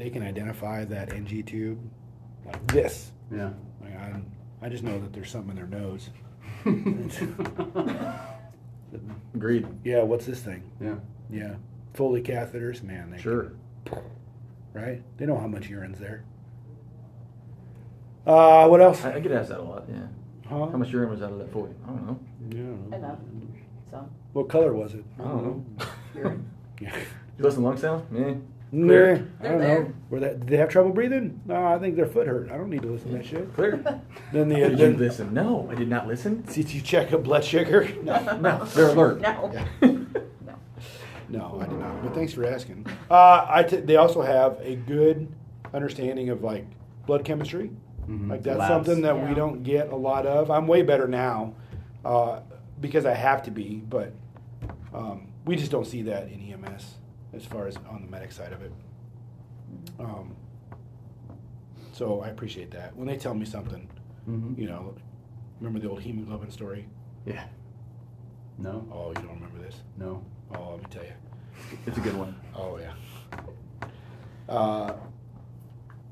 can identify that NG tube like this. Yeah. Like I just know that there's something in their nose. Agreed. Yeah, what's this thing? Yeah. Yeah, Foley catheters, man. Sure. Right? They know how much urine's there. What else? I get asked that a lot. Yeah. Huh? How much urine was out of that for you? I don't know. Yeah. Enough. So. What color was it? I don't know. Urine. Yeah. You listen to lung sound? Yeah. Nah, Clear. I don't They're know. there. Did they have trouble breathing? No, I think their foot hurt. I don't need to listen to that shit. Clear. Then Did you then listen? No, I did not listen. did you check a blood sugar? No, No, they're alert. No. no, I did not. But thanks for asking. They also have a good understanding of like blood chemistry. Mhm. Like that's Labs. something that we Yeah. don't get a lot of. I'm way better now because I have to be, but we just don't see that in EMS as far as on the medic side of it. So I appreciate that. When they tell me something, Mhm. you know, remember the old hemoglobin story? Yeah, No. Oh, you don't remember this? No. Oh, let me tell you. it's a good one. Oh, yeah.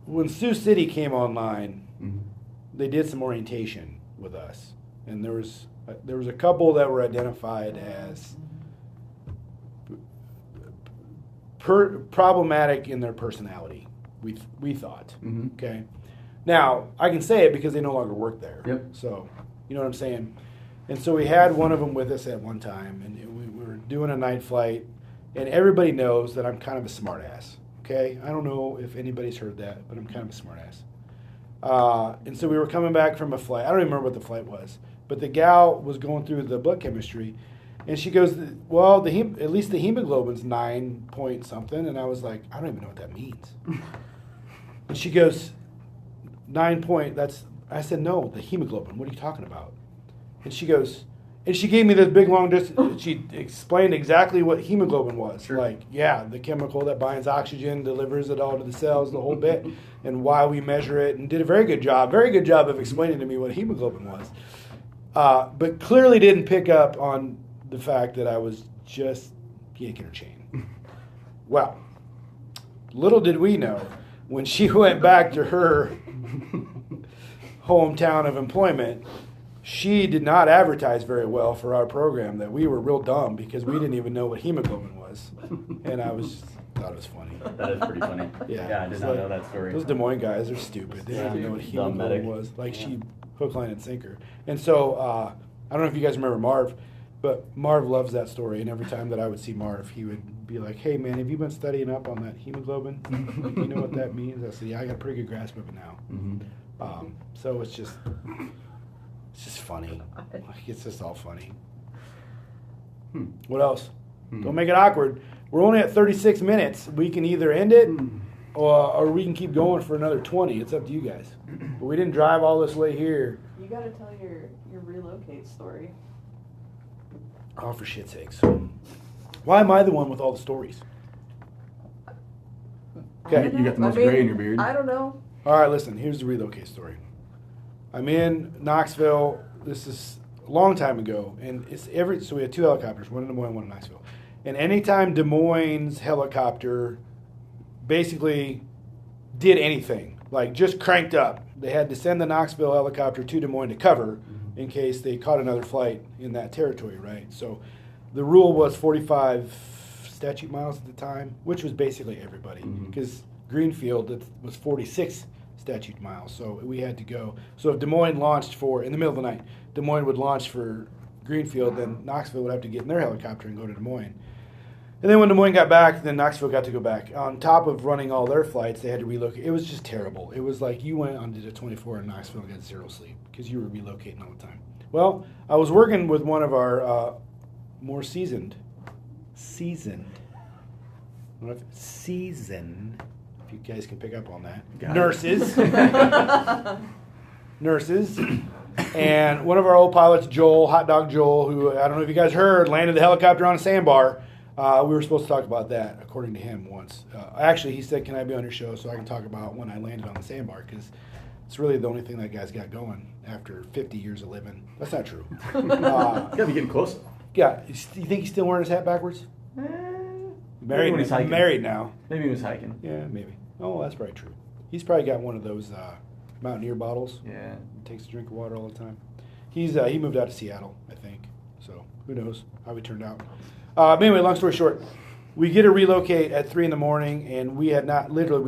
When Sioux City came online, Mhm. they did some orientation with us, and there was a couple that were identified as problematic in their personality. We thought. Mhm. Okay. Now I can say it because they no longer work there. Yep. So you know what I'm saying. And so we had one of them with us at one time, and we were doing a night flight, and everybody knows that I'm kind of a smart ass. Okay, I don't know if anybody's heard that, but I'm kind of a smart ass. And so we were coming back from a flight. I don't even remember what the flight was, but the gal was going through the blood chemistry, and she goes, "Well, at least the hemoglobin's 9 point something," and I was like, "I don't even know what that means." And she goes, 9 point. I said, "No, the hemoglobin. What are you talking about?" And she goes, and she gave me this big long distance. She explained exactly what hemoglobin was. Sure. Like, yeah, the chemical that binds oxygen, delivers it all to the cells, the whole bit, and why we measure it, and did a very good job of explaining to me what hemoglobin was. But clearly didn't pick up on the fact that I was just yanking her chain. Well, little did we know, when she went back to her hometown of employment, she did not advertise very well for our program, that we were real dumb because we didn't even know what hemoglobin was. And I thought it was funny. That is pretty funny. Yeah, I did it's not like- know that story. Those Des Moines guys are stupid. They Yeah. don't even know what Dumb hemoglobin medic. was. Like she hook, line, and sinker. And so I don't know if you guys remember Marv, But Marv loves that story, and every time that I would see Marv, he would be like, "Hey man, have you been studying up on that hemoglobin? You know what that means?" I said, "Yeah, I got a pretty good grasp of it now." So it's just funny. Like, it's just all funny. What else? Don't make it awkward. We're only at 36 minutes. We can either end it or we can keep going for another 20. It's up to you guys. But we didn't drive all this way here. You gotta tell your relocate story. Oh, for shit's sakes. Why am I the one with all the stories? Okay. You got the most gray in your beard. I don't know. All right, listen. Here's the relocate story. I'm in Knoxville. This is a long time ago. And so we had 2 helicopters, one in Des Moines, one in Knoxville. And anytime Des Moines helicopter basically did anything, like just cranked up, they had to send the Knoxville helicopter to Des Moines to cover in case they caught another flight in that territory, right? So the rule was 45 statute miles at the time, which was basically everybody, because Greenfield was 46 statute miles. So we had to go. So if Des Moines launched in the middle of the night, Des Moines would launch for Greenfield, then Knoxville would have to get in their helicopter and go to Des Moines. And then when Des Moines got back, then Knoxville got to go back. On top of running all their flights, they had to relocate. It was just terrible. It was like you went on did a 24 in Knoxville and got 0 sleep because you were relocating all the time. Well, I was working with one of our more seasoned, if you guys can pick up on that, nurses. And one of our old pilots, Joel, Hot Dog Joel, who I don't know if you guys heard, landed the helicopter on a sandbar. We were supposed to talk about that, according to him, once. Actually, he said, "Can I be on your show so I can talk about when I landed on the sandbar?" Because it's really the only thing that guy's got going after 50 years of living. That's not true. Gotta be getting close. Yeah, you think he's still wearing his hat backwards? Maybe when he's hiking. Married now. Maybe he was hiking. Yeah, maybe. Oh, that's probably true. He's probably got one of those Mountaineer bottles. Yeah. Takes a drink of water all the time. He moved out to Seattle, I think. So who knows how he turned out. But anyway, long story short, we get a relocate at 3 in the morning, and we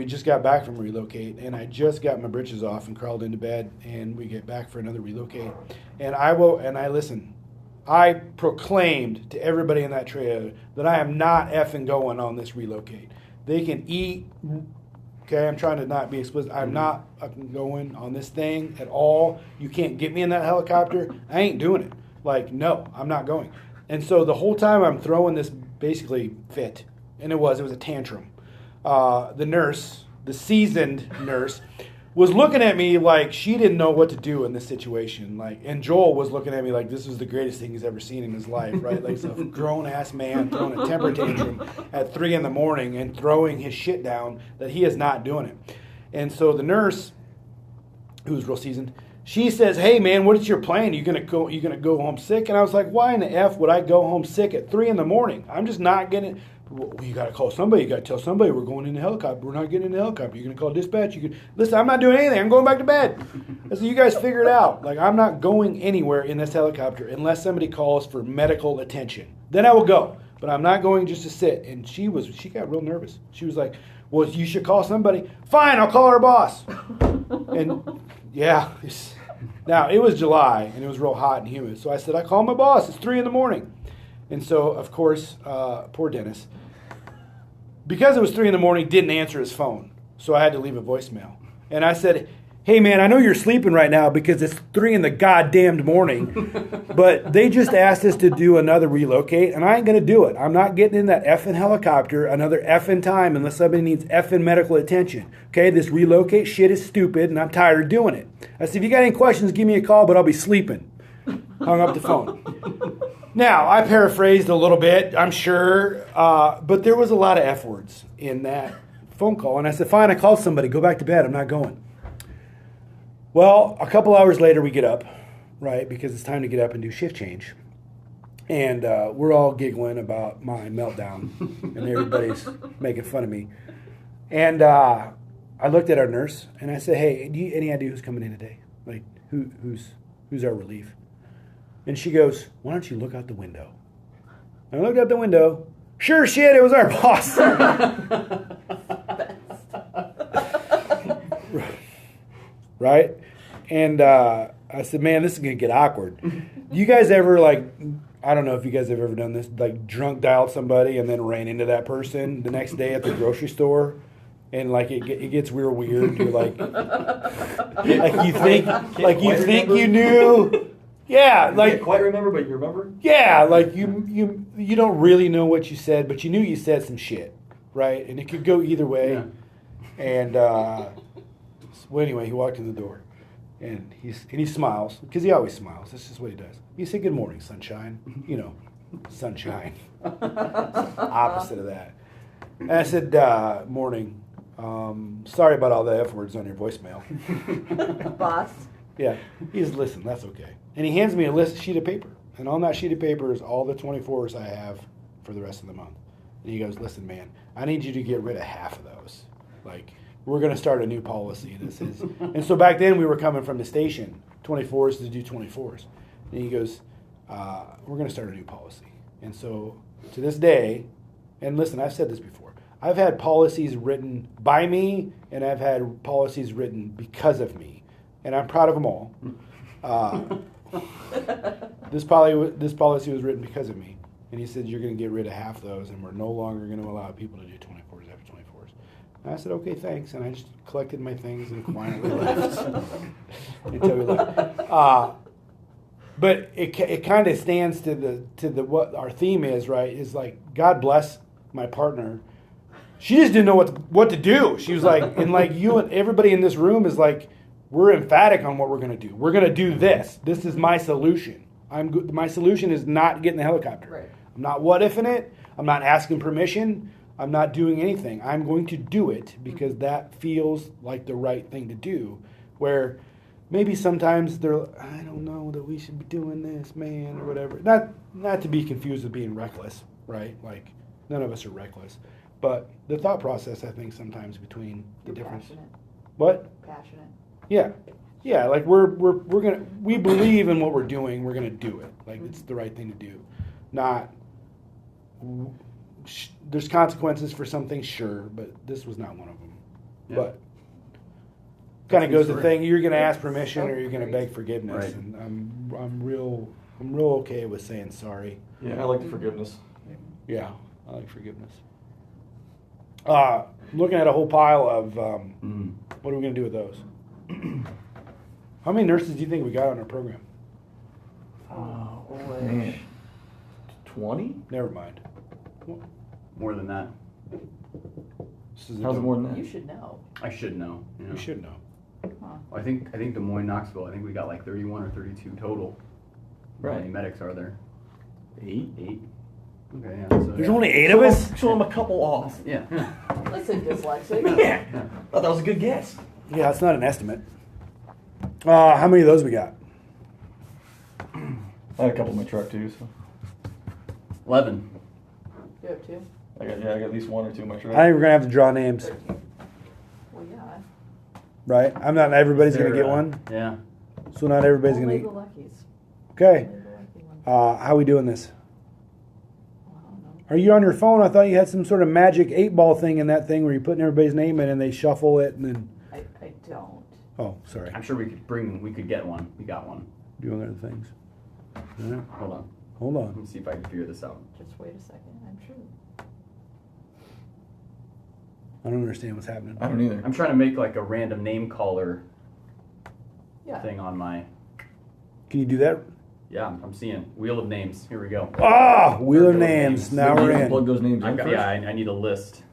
just got back from relocate, and I just got my britches off and crawled into bed, and we get back for another relocate. And I proclaimed to everybody in that trailer that I am not effing going on this relocate. They can eat. Okay, I'm trying to not be explicit. I'm not fucking going on this thing at all. You can't get me in that helicopter. I ain't doing it. Like, no, I'm not going. And so the whole time I'm throwing this basically fit, and it was a tantrum. The nurse, the seasoned nurse, was looking at me like she didn't know what to do in this situation. And Joel was looking at me like this was the greatest thing he's ever seen in his life, right? Like some grown-ass man throwing a temper tantrum at 3 in the morning and throwing his shit down that he is not doing it. And so the nurse, who's real seasoned, she says, "Hey man, what is your plan? You gonna go home sick?" And I was like, "Why in the F would I go home sick at 3 in the morning? I'm just not getting." "Well, you got to call somebody. You got to tell somebody we're going in the helicopter. We're not getting in the helicopter. You're going to call dispatch. Listen, I'm not doing anything. I'm going back to bed." I said, "You guys figure it out. Like, I'm not going anywhere in this helicopter unless somebody calls for medical attention. Then I will go. But I'm not going just to sit." And she got real nervous. She was like, "Well, you should call somebody." "Fine, I'll call our boss." And yeah, now it was July and it was real hot and humid. So I said, "I call my boss. It's 3 in the morning." And so, of course, poor Dennis, because it was 3 in the morning, didn't answer his phone. So I had to leave a voicemail. And I said, "Hey, man, I know you're sleeping right now because it's 3 in the goddamned morning, but they just asked us to do another relocate, and I ain't going to do it. I'm not getting in that effing helicopter another effing time unless somebody needs effing medical attention. Okay, this relocate shit is stupid, and I'm tired of doing it." I said, "If you got any questions, give me a call, but I'll be sleeping." Hung up the phone. Now, I paraphrased a little bit, I'm sure, but there was a lot of F words in that phone call. And I said, "Fine, I called somebody. Go back to bed. I'm not going." Well, a couple hours later, we get up, right, because it's time to get up and do shift change. And we're all giggling about my meltdown, and everybody's making fun of me. And I looked at our nurse, and I said, "Hey, any idea who's coming in today? Like, who's our relief?" And she goes, "Why don't you look out the window?" And I looked out the window. Sure shit, it was our boss. Right? And I said, "Man, this is going to get awkward." Do you guys ever, I don't know if you guys have ever done this, like drunk dialed somebody and then ran into that person the next day at the grocery store, and like it gets real weird. You're like you think you knew, yeah, You like can't quite remember, but you remember. yeah, like you don't really know what you said, but you knew you said some shit, right? And it could go either way. Yeah. And well, anyway, he walked in the door, and he smiles because he always smiles. That's just what he does. He said, "Good morning, sunshine." You know, sunshine. Opposite of that. And I said, "Morning. Sorry about all the F words on your voicemail." Boss. Yeah, he says, "Listen, that's okay." And he hands me a sheet of paper, and on that sheet of paper is all the 24s I have for the rest of the month. And he goes, "Listen, man, I need you to get rid of half of those. Like, we're going to start a new policy. This is." And so back then we were coming from the station, 24s to do 24s. And he goes, "We're going to start a new policy." And so to this day, and listen, I've said this before, I've had policies written by me, and I've had policies written because of me, and I'm proud of them all. This policy was written because of me, and he said, "You're going to get rid of half those, and we're no longer going to allow people to do 24s after 24s." And I said, "Okay, thanks," and I just collected my things and quietly left until we left. But it kind of stands to the what our theme is, right? Is like, God bless my partner. She just didn't know what to do. She was like, and like you and everybody in this room is like, we're emphatic on what we're going to do. We're going to do this. This is my solution. My solution is not getting the helicopter. Right. I'm not what-ifing it. I'm not asking permission. I'm not doing anything. I'm going to do it because that feels like the right thing to do. Where maybe sometimes they're, I don't know that we should be doing this, man, or whatever. Not to be confused with being reckless, right? Like, none of us are reckless. But the thought process, I think, sometimes between the You're difference. passionate. What? Passionate. Yeah. Like we believe in what we're doing. We're gonna do it. Like it's the right thing to do. Not. There's consequences for some things, sure, but this was not one of them. Yeah. But kind of goes to story. thing. You're gonna ask permission, or you're gonna Great. beg forgiveness. Right. And I'm real okay with saying sorry. Yeah, I like the forgiveness. Yeah, I like forgiveness. Looking at a whole pile of what are we going to do with those? How many nurses do you think we got on our program? Oh, man. 20? Never mind. More than that. This is a How's it dumb- more than that? You should know. I should know. You know. You should know. Huh. I think Des Moines, Knoxville. I think we got like 31 or 32 total. How Right. many medics are there? 8? 8. Okay. Yeah. So, There's yeah. only 8 of us? So I'm a couple off. Yeah. Listen, dyslexic. Yeah. Thought that was a good guess. Yeah, it's not an estimate. How many of those we got? I had a couple in my truck too, so 11. You have two? I got at least 1 or 2 in my truck. I think we're going to have to draw names, 13. Well, yeah. right? I'm not everybody's going to There, get one, Yeah. so not everybody's Only going the to luckies. Okay. Only the lucky ones. How we doing this? Well, I don't know. Are you on your phone? I thought you had some sort of magic 8-ball thing in that thing where you're putting everybody's name in and they shuffle it and then... I don't. Oh, sorry. I'm sure we could get one. We got one. Doing other things. All right. Hold on. Hold Let on. me see if I can figure this out. Just wait a second. I'm sure. I don't understand what's happening. I don't either. I'm trying to make like a random name caller Yeah. thing on my. Can you do that? Yeah, I'm seeing Wheel of Names. Here we go. Ah, Wheel of Wheel of names. Names. Now You we're can plug in. those names in first. I need a list.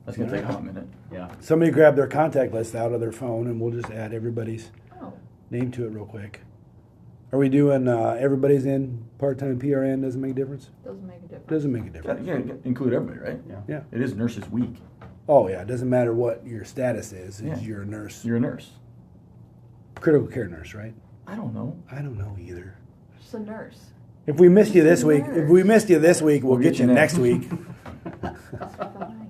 That's going to take a hot minute. Yeah. Somebody grab their contact list out of their phone and we'll just add everybody's Oh. name to it real quick. Are we doing everybody's in part-time PRN? Doesn't make a difference? Doesn't make a difference. Doesn't make a Yeah, difference. you gotta include everybody, right? Yeah. Yeah. It is Nurses Week. Oh, yeah. It doesn't matter what your status is. Yeah. You're a nurse. You're a nurse. Critical care nurse, right? I don't know. I don't know either. Just a nurse. If we missed you this Just a week, nurse. we'll get you next week. That's fine.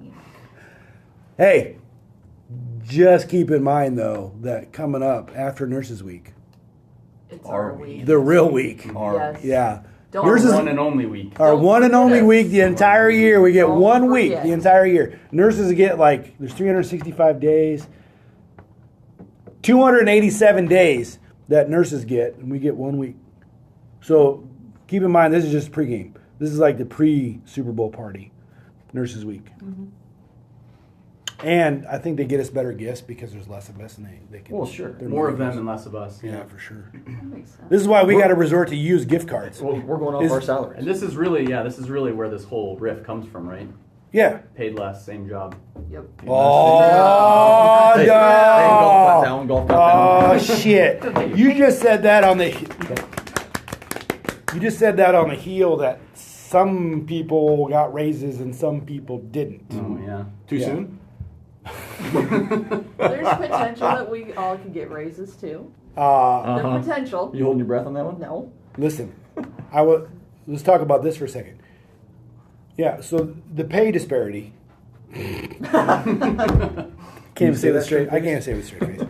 Hey, just keep in mind though that coming up after Nurses Week, It's Are our we? week. the real week. Yes. Yeah. Don't Yours is One and only week. our Don't one and only forget. week the entire year. We get Don't 1 week forget. the entire year. Nurses get like there's 365 days, 287 days that nurses get, and we get 1 week. So keep in mind, this is just pregame. This is like the pre-Super Bowl party, Nurses Week. Mm-hmm. And I think they get us better gifts because there's less of us, and they can. Well, sure. they're More of them motivators. and less of us. Yeah, for sure. That makes sense. This is why we got to resort to used gift cards. Well, we're going off Is- our salaries. And this is really where this whole riff comes from, right? Yeah. Paid less, same job. Yep. Oh, Hey, no. golf clap down, golf clap down. Oh shit! You just said that on the. You just said that on the heel that some people got raises and some people didn't. Oh yeah. Too Yeah. soon? There's potential that we all could get raises too. Uh-huh. There's potential. You holding your breath on that one? No. Listen, let's talk about this for a second. Yeah, so the pay disparity. Can't even say that straight. I can't say it with straight face.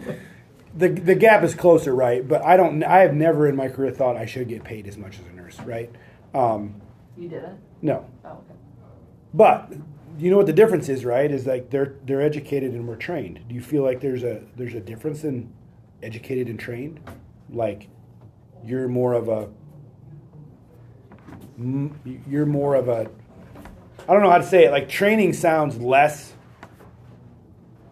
The gap is closer, right? But I have never in my career thought I should get paid as much as a nurse, right? You didn't? No, Oh, okay. but you know what the difference is, right? Is like they're educated and we're trained. Do you feel like there's a difference in educated and trained? Like you're more of a I don't know how to say it. Like training sounds less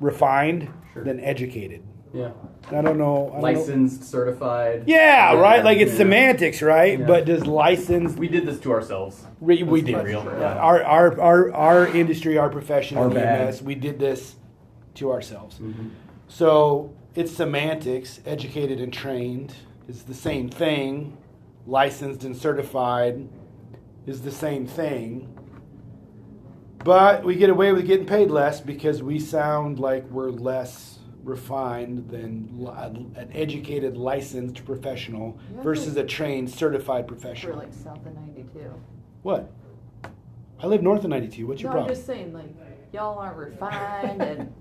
refined Sure. than educated. Yeah. I don't know. Licensed, certified. Yeah, right. Like it's Yeah. semantics, right? Yeah. But does licensed? We did this to ourselves. We Let's did. be real. Yeah. Our industry, our profession, Our in bad. EMS, we did this to ourselves. Mhm. So it's semantics. Educated and trained is the same thing. Licensed and certified is the same thing. But we get away with getting paid less because we sound like we're less refined than an educated, licensed professional Yeah, versus a trained, certified We're professional. like south of 92. What? I live north of 92. What's your No, I'm problem? just saying, like, y'all aren't refined and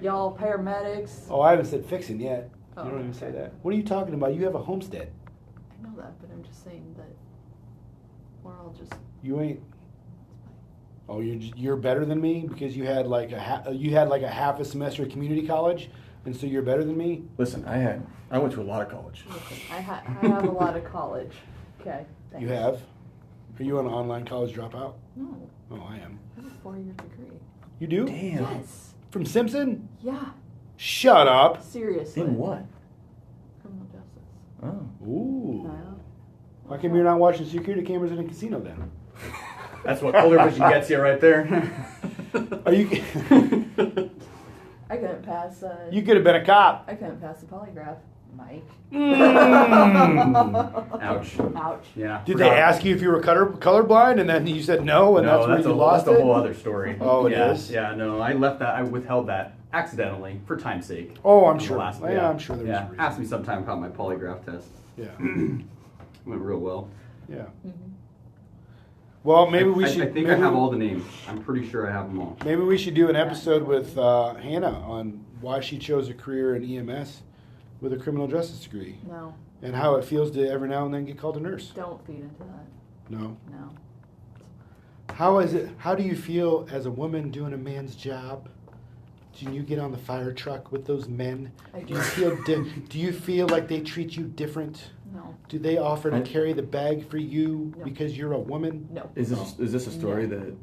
y'all paramedics. Oh, I haven't said fixing yet. Oh, You don't even say okay. that. What are you talking about? You have a homestead. I know that, but I'm just saying that we're all just. You ain't. Oh, you're better than me because you had like a half a semester at community college, and so you're better than me. Listen, I went to a lot of college. Listen, I have a lot of college. Okay. Thanks. You have. Are you an online college dropout? No, Oh, I am. I have a 4-year degree. You do? Damn. Yes. From Simpson? Yeah. Shut up. Seriously. In what? Criminal justice. Oh. Ooh. No. Why come you're not watching security cameras in a casino then? That's what color vision gets you right there. Are you? I couldn't pass. You could have been a cop. I couldn't pass the polygraph, Mike. Ouch. Ouch. Yeah. Did they ask you if you were colorblind, and then you said no, and No, that's where you lost that's it? a whole other story. Oh, it yeah, is? Yeah, no, I left that. I withheld that accidentally for time's sake. Oh, I'm The sure. last- Yeah, I'm sure there was Yeah, a reason. asked me sometime about my polygraph test. Yeah, Went real well. yeah. Mhm. Well, maybe we I should. think maybe, I have all the names. I'm pretty sure I have them all. Maybe we should do an episode with Hannah on why she chose a career in EMS with a criminal justice degree, No, and how it feels to every now and then get called a nurse. don't feed into that. No. No. How is it? How do you feel as a woman doing a man's job? Do you get on the fire truck with those men? I Do do. you do you feel like they treat you different? No. Do they offer to I- carry the bag for you No. because you're a woman? No. Is this a story that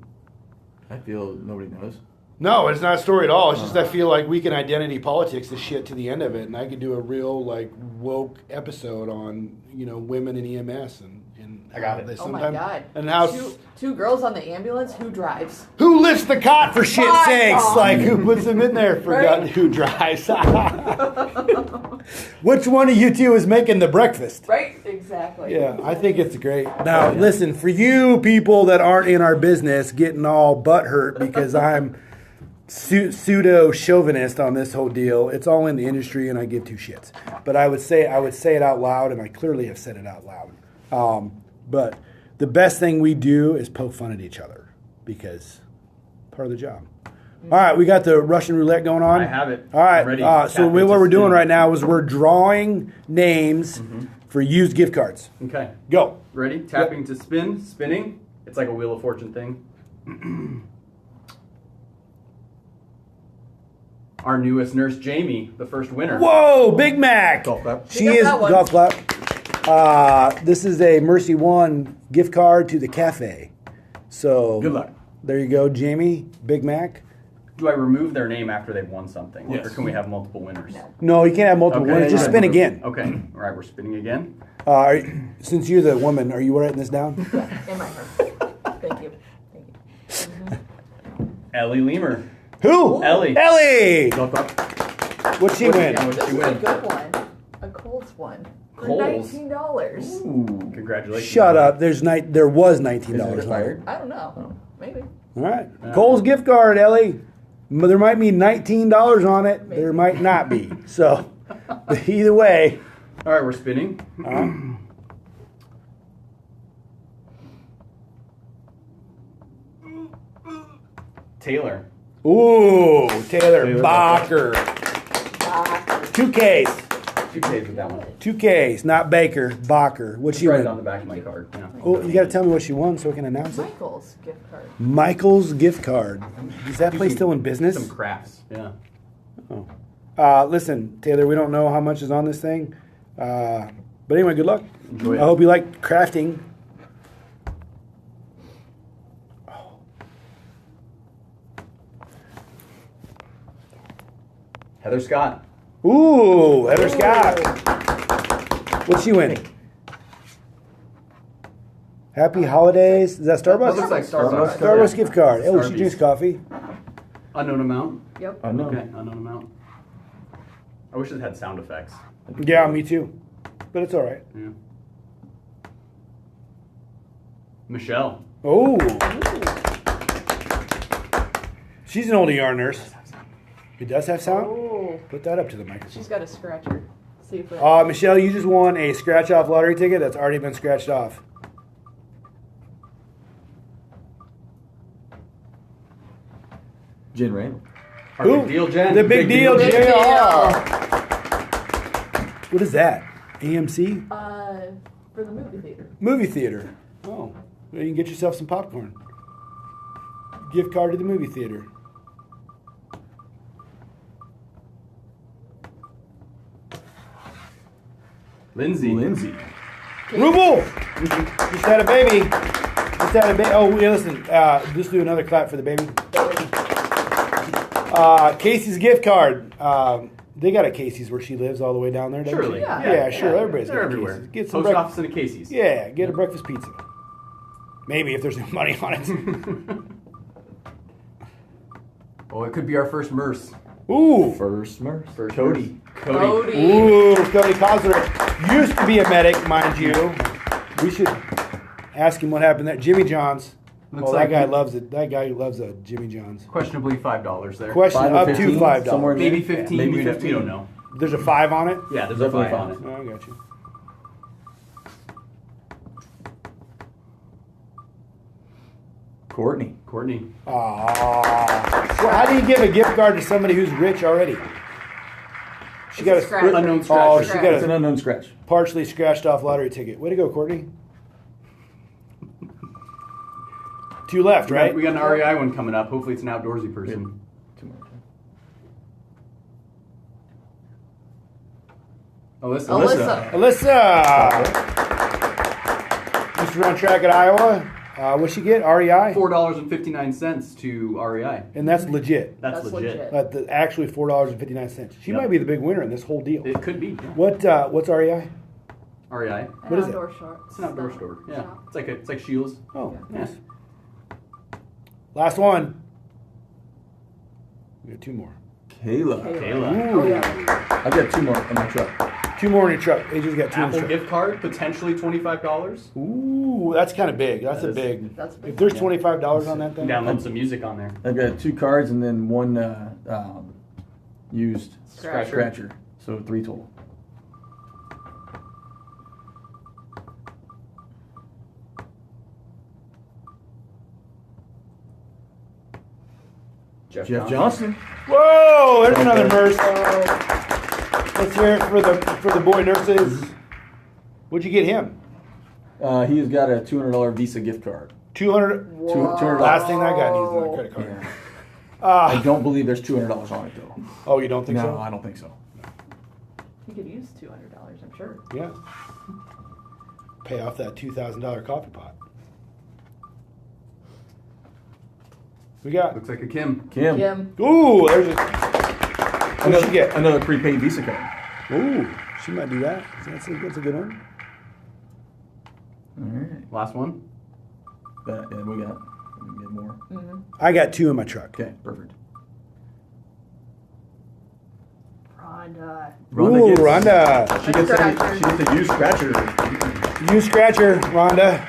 I feel nobody knows? No, it's not a story at all. It's just I feel like we can identity politics this shit to the end of it, and I could do a real like woke episode on women in EMS and I got how it. they Oh my sometimes- God. and how Two girls on the ambulance. Who drives? who lifts the cot for shit's My sakes? God. Like who puts them in there for Right. God, who drives? Which one of you two is making the breakfast? Right. Exactly. Yeah, I think it's great. Now, listen, for you people that aren't in our business getting all butthurt because I'm pseudo chauvinist on this whole deal, it's all in the industry and I give two shits. But I would say it out loud, and I clearly have said it out loud. But the best thing we do is poke fun at each other because part of the job. All right, we got the Russian roulette going on. I have it. All right, I'm ready. so Tap what into we're doing spin. right now is we're drawing names for used gift cards. Okay. Go. Ready? Tapping to spin. Spinning. It's like a Wheel of Fortune thing. Our newest nurse, Jamie, the first winner. Whoa, Big Mac. Golf clap. She Pick up is that one. golf clap. This is a Mercy One gift card to the cafe. So Good luck. There you go, Jamie, Big Mac. Do I remove their name after they've won something? Yes. Or can we have multiple winners? No. No, you can't have multiple Okay. winners. Just spin again. Okay. All right, we're spinning again. Since you're the woman, are you writing this down? Yeah, in my heart. Thank you. Ellie Lemur. Who? Ellie. Ellie! Look up. What'd she What'd win? she get? This is you a win? good one. A Coles one. For Kohl's? $19. Ooh. Congratulations. Shut up. There was Is $19 it on it. expired? I don't know. Maybe. All right. Kohl's gift card, Ellie. There might be $19 on it. There might not be. So, either way. All right, we're spinning. Taylor. Ooh, Taylor Taylor Bacher. 2Ks. 2Ks with that one. 2Ks, not Baker. Bacher. What'd she Write it on win? the back of my card. Yeah. Oh, you got to tell me what she won so we can announce it. Michael's gift card. Michael's gift card. Is that place still in business? Some crafts. Yeah. Listen, Taylor, we don't know how much is on this thing. But anyway, good luck. Enjoy it. I hope you like crafting. Heather Scott. Ooh, Heather Scott. What'd she win? Happy holidays. Is that That Starbucks? looks like Starbucks. Starbucks gift card. Oh, she Starbucks. drinks coffee. Unknown amount. Yep. I know. Okay, unknown amount. I wish it had sound effects. Yeah, me too. But it's all right. Yeah. Michelle. Oh. She's an old ER nurse. It does have sound? Oh. Put that up to the microphone. She's got a scratcher. See if it. Michelle, you just won a scratch-off lottery ticket that's already been scratched off. Jen Randall. Our Who? big deal, Jen. The big deal, Big JR. deal. What is that? AMC? For the movie theater. Movie theater. Oh, well, you can get yourself some popcorn. Gift card to the movie theater. Lindsay. Lindsay. Ruble! Just had a baby. Just had a baby. Oh, yeah, listen. Just do another clap for the baby. Casey's gift card. They got a Casey's where she lives all the way down there. doesn't Surely. she? Yeah. Yeah, sure. Everybody's They're got a everywhere. Casey's. Get some Post breakfast. office and a Casey's. Yeah, get a breakfast pizza. Maybe if there's no money on it. Oh, it could be our first Merce. Ooh. First Smurf. First Cody. Merce. Cody. Ooh, Cody Kosler used to be a medic, mind you. We should ask him what happened there. Jimmy John's. Looks Oh, like that guy he- loves it. That guy loves a Jimmy John's. Questionably $5 there. Question 5 or up 15, to $5. somewhere in Maybe there. 15. Maybe we don't- 15. We don't know. There's a 5 on it? Yeah, there's a Definitely 5 on it. five. Oh, I got you. Courtney. Courtney. Aww. Well, how do you give a gift card to somebody who's rich already? She got a Scratch. Unknown Oh, scratcher. she got It's an a unknown scratch. partially scratched off lottery ticket. Way to go, Courtney. 2 left, right? We got an REI one coming up. Hopefully it's an outdoorsy person. Two more. Alyssa. Alyssa. Used to run track at Iowa. What'd she get? REI? $4.59 to REI. And that's legit. That's, That's legit. legit. Actually, $4.59. She Yep. might be the big winner in this whole deal. It could be. Yeah. What's REI? REI. What is it? Outdoor short. It's an outdoor store. Yeah. Shop. It's like Sheila's. Oh, Yeah. nice. Last one. We got 2 more. Kayla. Kayla. Oh yeah. I got 2 more in my truck. 2 more in your truck. AJ's got 2 in his Apple truck. gift card, potentially $25. Ooh, that's kind of big. That's That a is- big. That's a big If there's Yeah. $25 on that thing, Download some music on there. I've got 2 cards and then 1 used Scratcher. scratcher. So 3 total. Jeff Jeff Johnson. whoa! There's another Okay. nurse. Let's hear it for the boy nurses. What'd you get him? He's got a $200 Visa gift card. 200. $200. Last thing that guy needs is a credit card. Yeah. I Ah. don't believe there's $200 on it though. Oh, you don't think No, so? I don't think so. You could use $200, I'm sure. Yeah. pay off that $2,000 coffee pot. We got. Looks like a Kim. Kim, Ooh, there's a. What'd she get? another prepaid Visa card. Ooh, she might do that. That's a good one. All right. Last one. But, yeah, we can get more. I got 2 in my truck. Okay, perfect. Rhonda. Ooh, gets- Rhonda. She gets Scratcher. she gets to use Scratcher. You scratcher, Rhonda.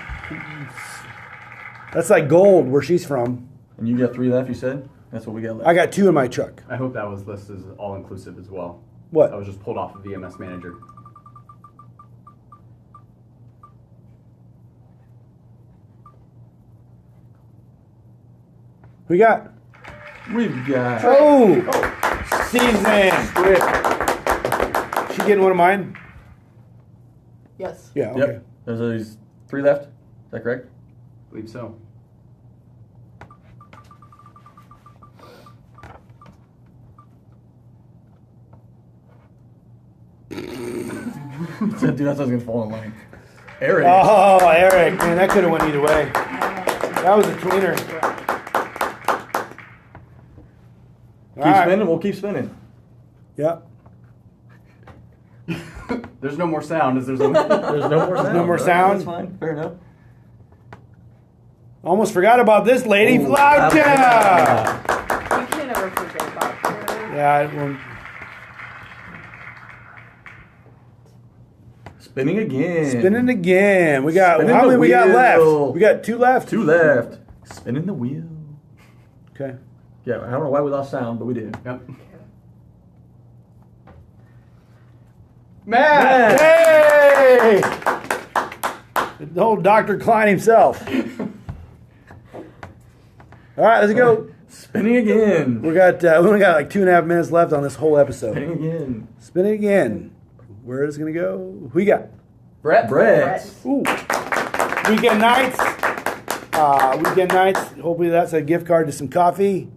That's like gold where she's from. And you got 3 left, you said? That's what we got left. I got 2 in my truck. I hope that was listed as all inclusive as well. What? I was just pulled off of VMS Manager. We got. We've got Oh, season. Strip. She getting one of mine? Yes. Yeah. Okay. Yep. There's 3 left. Is that correct? I believe so. Dude, that's gonna fall in line. Eric. Oh, Eric, man, that could have went either way. That was a tweener. Keep spinning. We'll keep spinning. Yep. There's no more sound. Is there's a There's no more sound. no more All right, sound? That's fine. Fair enough. Almost forgot about this lady, Ooh, Flauta. You can't ever forget about her. Yeah. Well, Spinning again. spinning again. We got Spinning how the many we got wheel. left? We got 2 left. 2 left. Spinning the wheel. Okay. Yeah, I don't know why we lost sound, but we did. Yep. Matt! Hey! The old Dr. Klein himself. All right, let's go. Spinning again. We only got like 2.5 minutes left on this whole episode. Spinning again. Spin it again. Where is it gonna go? Who we got? Brett. Ooh. Weekend nights. Weekend nights. Hopefully that's a gift card to some coffee.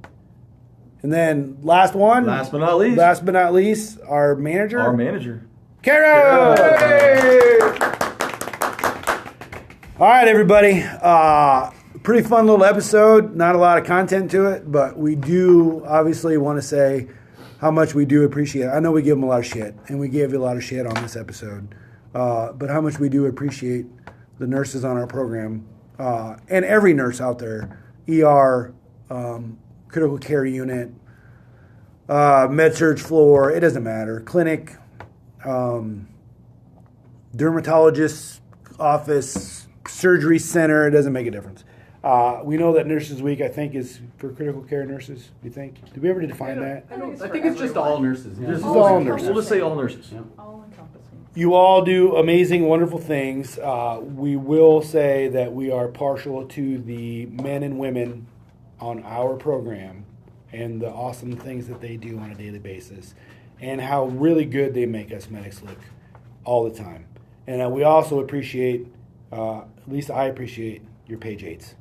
And then last one. Last but not least. Last but not least, our manager. Our manager. Kara! All right, everybody. Pretty fun little episode. Not a lot of content to it, but we do obviously want to say how much we do appreciate it. I know we give them a lot of shit, and we gave you a lot of shit on this episode, but how much we do appreciate the nurses on our program, and every nurse out there, ER, critical care unit, med-surg floor, it doesn't matter, clinic, dermatologist office, surgery center, it doesn't make a difference. We know that Nurses Week, I think, is for critical care nurses. You think? Did we ever define that? I think it's I for think it's just everyone. all nurses. Yeah. This is all nurses. We'll just say all nurses. Yep. All encompassing. You all do amazing, wonderful things. We will say that we are partial to the men and women on our program and the awesome things that they do on a daily basis and how really good they make us medics look all the time. And we also appreciate, at least I appreciate, your page 8s.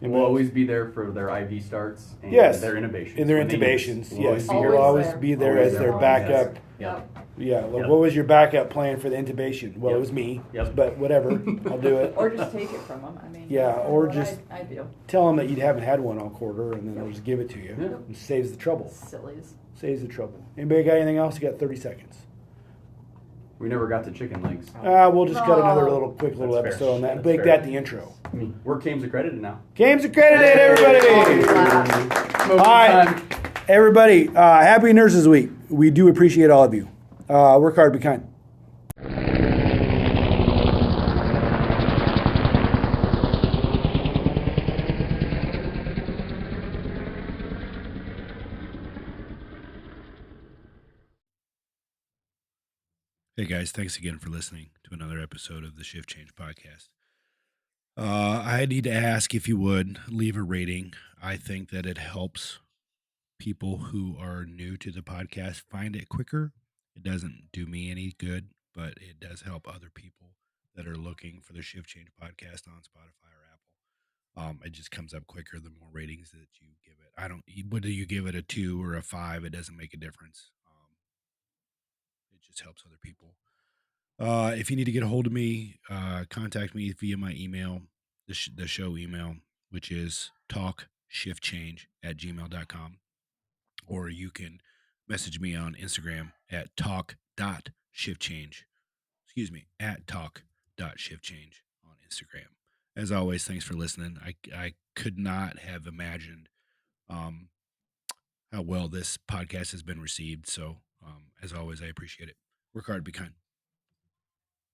And we'll always be there for their IV starts and Yes. their intubations. In their when they need us. intubations, We'll yes. always be You'll Always always there. be there Always as their there. backup. Yep. Yeah, like Yep. what was your backup plan for the intubation? Well, Yep. it was me, Yep. but whatever, I'll do it. Or just take it from them. I mean, Yeah, that's or what just- I do. Tell them that you haven't had one all quarter, and then they'll just give it to you. Yeah. It saves the trouble. Sillies. Saves the trouble. Anybody got anything else? You got 30 seconds. We never got to chicken legs. We'll just cut another Oh. little quick little That's fair. episode on that. That's Make fair. that the intro. We're Cames accredited now. Games accredited, everybody. All right. Everybody, happy Nurses Week. We do appreciate all of you. Work hard, be kind. Hey guys, thanks again for listening to another episode of the Shift Change Podcast. I need to ask if you would leave a rating. I think that it helps people who are new to the podcast find it quicker. It doesn't do me any good, but it does help other people that are looking for the Shift Change Podcast on Spotify or Apple. It just comes up quicker the more ratings that you give it. Whether you give it a 2 or a 5, it doesn't make a difference. It just helps other people. If you need to get a hold of me, contact me via my email, the show email, which is talkshiftchange@gmail.com. Or you can message me on Instagram at talk.shiftchange. Excuse me, at talk.shiftchange on Instagram. As always, thanks for listening. I could not have imagined how well this podcast has been received. So, as always, I appreciate it. Work hard, be kind.